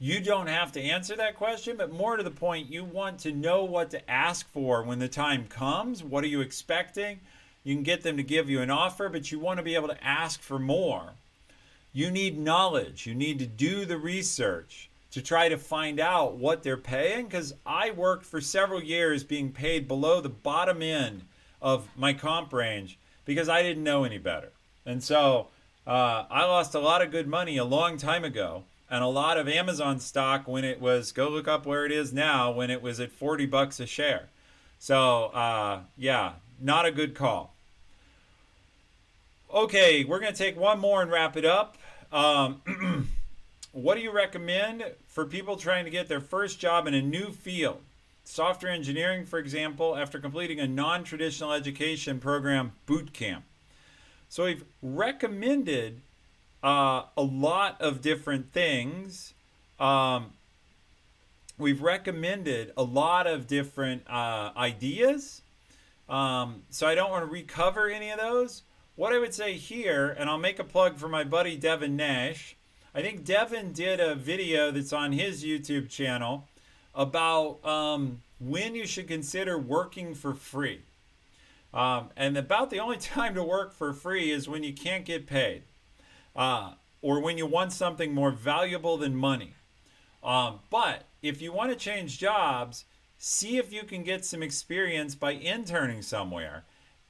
Speaker 1: you don't have to answer that question, but more to the point, you want to know what to ask for when the time comes. What are you expecting? You can get them to give you an offer, but you want to be able to ask for more. You need knowledge. You need to do the research to try to find out what they're paying, because I worked for several years being paid below the bottom end of my comp range because I didn't know any better. And so I lost a lot of good money a long time ago, and a lot of Amazon stock when it was, go look up where it is now, when it was at $40 a share. So yeah, not a good call. Okay, we're going to take one more and wrap it up. What do you recommend for people trying to get their first job in a new field? Software engineering, for example, after completing a non-traditional education program boot camp. So we've recommended a lot of different things. We've recommended a lot of different ideas. So I don't want to recover any of those. What I would say here, and I'll make a plug for my buddy Devin Nash. I think Devin did a video that's on his YouTube channel about when you should consider working for free. And about the only time to work for free is when you can't get paid, or when you want something more valuable than money. But if you want to change jobs, see if you can get some experience by interning somewhere.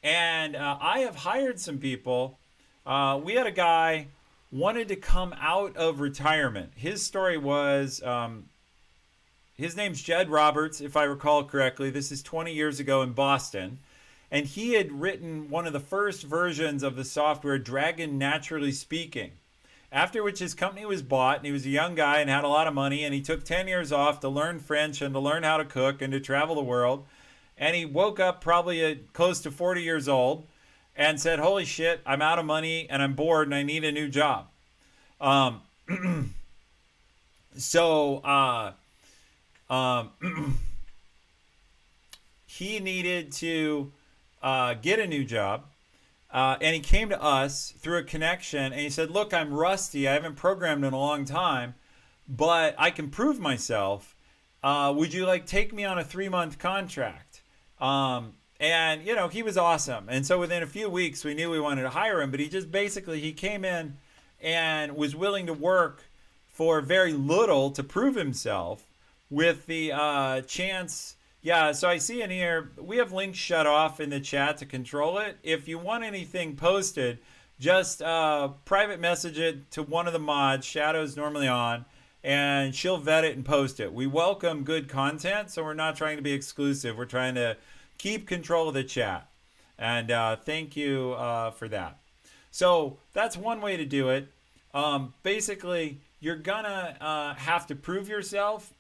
Speaker 1: And I have hired some people. We had a guy wanted to come out of retirement. His story was, his name's Jed Roberts, if I recall correctly. This is 20 years ago in Boston. And he had written one of the first versions of the software, Dragon Naturally Speaking. After which his company was bought, and he was a young guy and had a lot of money, and he took 10 years off to learn French and to learn how to cook and to travel the world. And he woke up probably at close to 40 years old and said, holy shit, I'm out of money and I'm bored and I need a new job. He needed to get a new job. And he came to us through a connection and he said, look, I'm rusty. I haven't programmed in a long time, but I can prove myself. Would you take me on a 3-month contract? And, he was awesome. And so within a few weeks, we knew we wanted to hire him, but he came in and was willing to work for very little to prove himself with the chance. Yeah, so I see in here, we have links shut off in the chat to control it. If you want anything posted, just private message it to one of the mods. Shadow's normally on, and she'll vet it and post it. We welcome good content, so we're not trying to be exclusive. We're trying to keep control of the chat. And thank you for that. So that's one way to do it. Basically, you're going to have to prove yourself.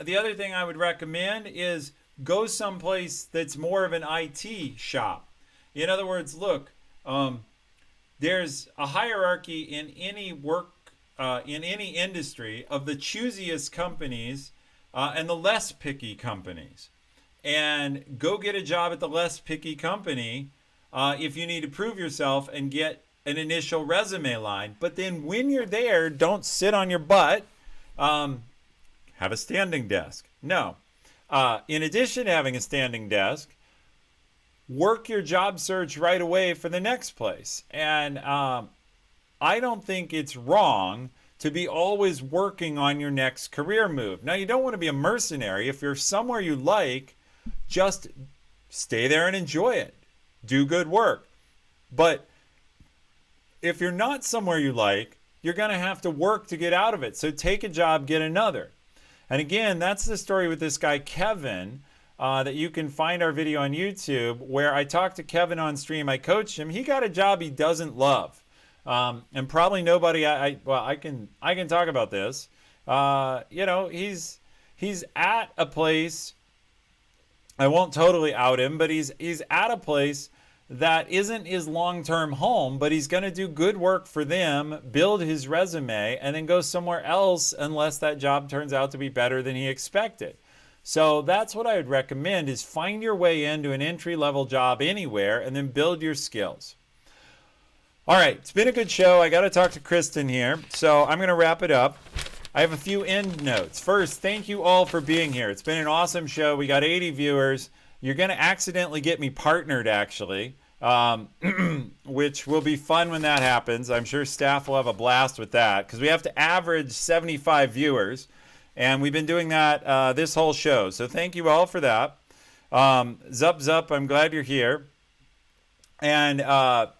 Speaker 1: The other thing I would recommend is go someplace that's more of an IT shop. In other words, look, there's a hierarchy in any work, in any industry, of the choosiest companies and the less picky companies. And go get a job at the less picky company if you need to prove yourself and get an initial resume line. But then when you're there, don't sit on your butt. Have a standing desk. No. In addition to having a standing desk, work your job search right away for the next place. And I don't think it's wrong to be always working on your next career move. Now, you don't want to be a mercenary. If you're somewhere you like, just stay there and enjoy it. Do good work. But if you're not somewhere you like, you're going to have to work to get out of it. So take a job, get another. And again, that's the story with this guy, Kevin, that you can find our video on YouTube, where I talked to Kevin on stream. I coached him. He got a job he doesn't love. And probably nobody, I can talk about this. He's at a place, I won't totally out him, but he's at a place that isn't his long-term home, but he's going to do good work for them, build his resume, and then go somewhere else unless that job turns out to be better than he expected. So that's what I would recommend, is find your way into an entry-level job anywhere and then build your skills. All right, it's been a good show. I got to talk to Kristen here, so I'm going to wrap it up. I have a few end notes. First, thank you all for being here. It's been an awesome show. We got 80 viewers. You're going to accidentally get me partnered, actually, which will be fun when that happens. I'm sure staff will have a blast with that, because we have to average 75 viewers, and we've been doing that this whole show. So thank you all for that. Zup, I'm glad you're here. And I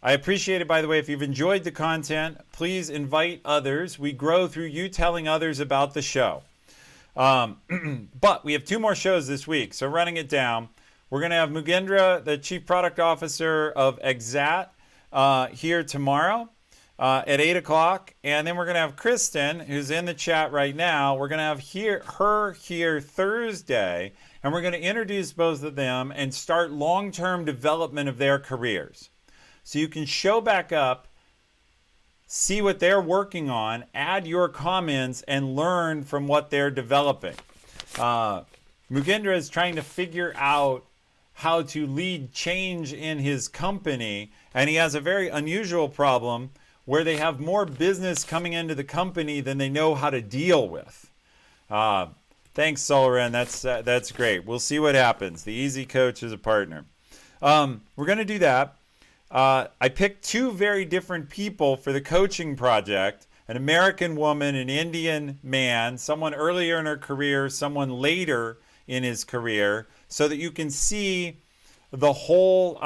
Speaker 1: appreciate it, by the way. If you've enjoyed the content, please invite others. We grow through you telling others about the show. But we have 2 more shows this week, so running it down. We're going to have Mugendra, the Chief Product Officer of Exact, here tomorrow at 8 o'clock. And then we're going to have Kristen, who's in the chat right now. We're going to have her here Thursday, and we're going to introduce both of them and start long-term development of their careers. So you can show back up, see what they're working on, add your comments, and learn from what they're developing. Mugendra is trying to figure out how to lead change in his company, and he has a very unusual problem where they have more business coming into the company than they know how to deal with. Thanks, Solren. That's great. We'll see what happens. The easy coach is a partner. We're going to do that. I picked 2 very different people for the coaching project, an American woman, an Indian man, someone earlier in her career, someone later in his career, so that you can see the whole,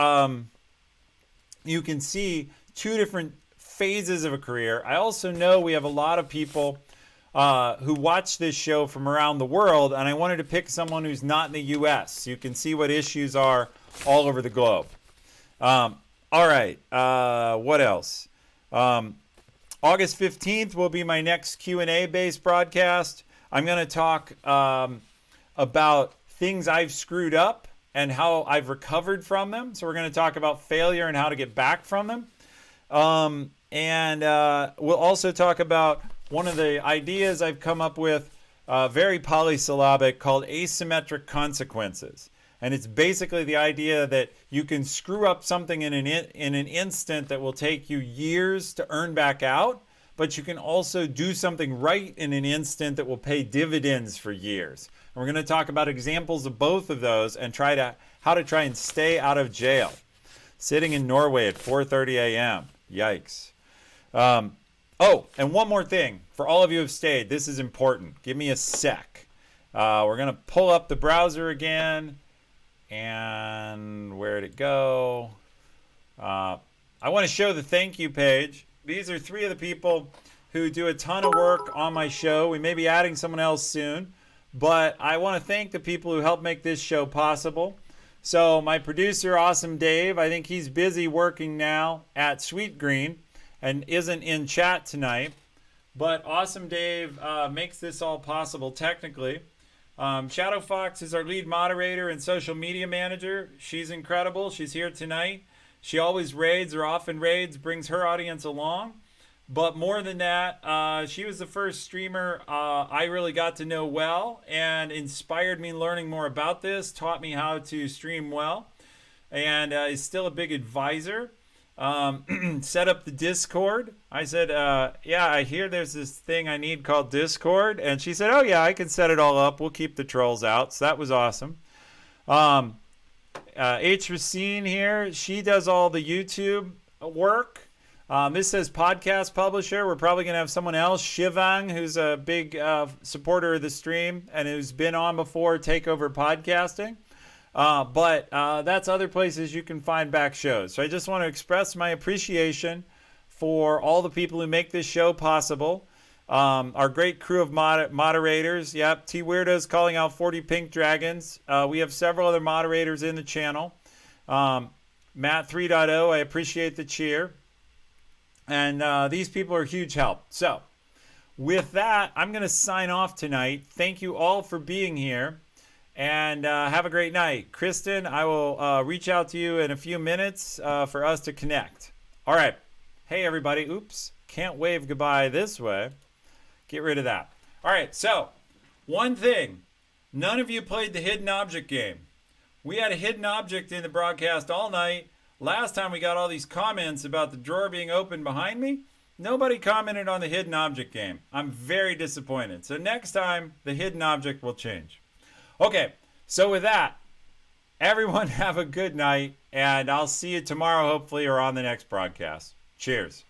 Speaker 1: you can see 2 different phases of a career. I also know we have a lot of people who watch this show from around the world, and I wanted to pick someone who's not in the U.S. so you can see what issues are all over the globe. All right, what else? August 15th will be my next Q&A based broadcast. I'm going to talk about things I've screwed up and how I've recovered from them. So we're going to talk about failure and how to get back from them. And we'll also talk about one of the ideas I've come up with, very polysyllabic, called asymmetric consequences. And it's basically the idea that you can screw up something in an instant that will take you years to earn back out, but you can also do something right in an instant that will pay dividends for years. And we're going to talk about examples of both of those and how to try and stay out of jail. Sitting in Norway at 4:30 a.m. Yikes. Oh, and one more thing. For all of you who have stayed, this is important. Give me a sec. We're going to pull up the browser again. And where'd it go? I want to show the thank you page. These are 3 of the people who do a ton of work on my show. We may be adding someone else soon, but I want to thank the people who helped make this show possible. So my producer, Awesome Dave, I think he's busy working now at Sweet Green and isn't in chat tonight. But Awesome Dave makes this all possible technically. Shadow Fox is our lead moderator and social media manager. She's incredible. She's here tonight. She always raids, or often raids, brings her audience along. But more than that, she was the first streamer I really got to know well and inspired me learning more about this, taught me how to stream well, and is still a big advisor. Set up the Discord. I said, yeah, I hear there's this thing I need called Discord. And she said, oh, yeah, I can set it all up. We'll keep the trolls out. So that was awesome. H. Racine here. She does all the YouTube work. This says podcast publisher. We're probably going to have someone else, Shivang, who's a big supporter of the stream and who's been on before, take over podcasting. But that's other places you can find back shows. So I just want to express my appreciation for all the people who make this show possible. Our great crew of moderators. Yep, T Weirdo's calling out 40 Pink Dragons. We have several other moderators in the channel. Matt 3.0, I appreciate the cheer. And these people are huge help. So with that, I'm going to sign off tonight. Thank you all for being here. And have a great night. Kristen, I will reach out to you in a few minutes for us to connect. All right. Hey, everybody. Oops. Can't wave goodbye this way. Get rid of that. All right. So one thing. None of you played the hidden object game. We had a hidden object in the broadcast all night. Last time we got all these comments about the drawer being open behind me. Nobody commented on the hidden object game. I'm very disappointed. So next time, the hidden object will change. Okay, so with that, everyone have a good night, and I'll see you tomorrow, hopefully, or on the next broadcast. Cheers.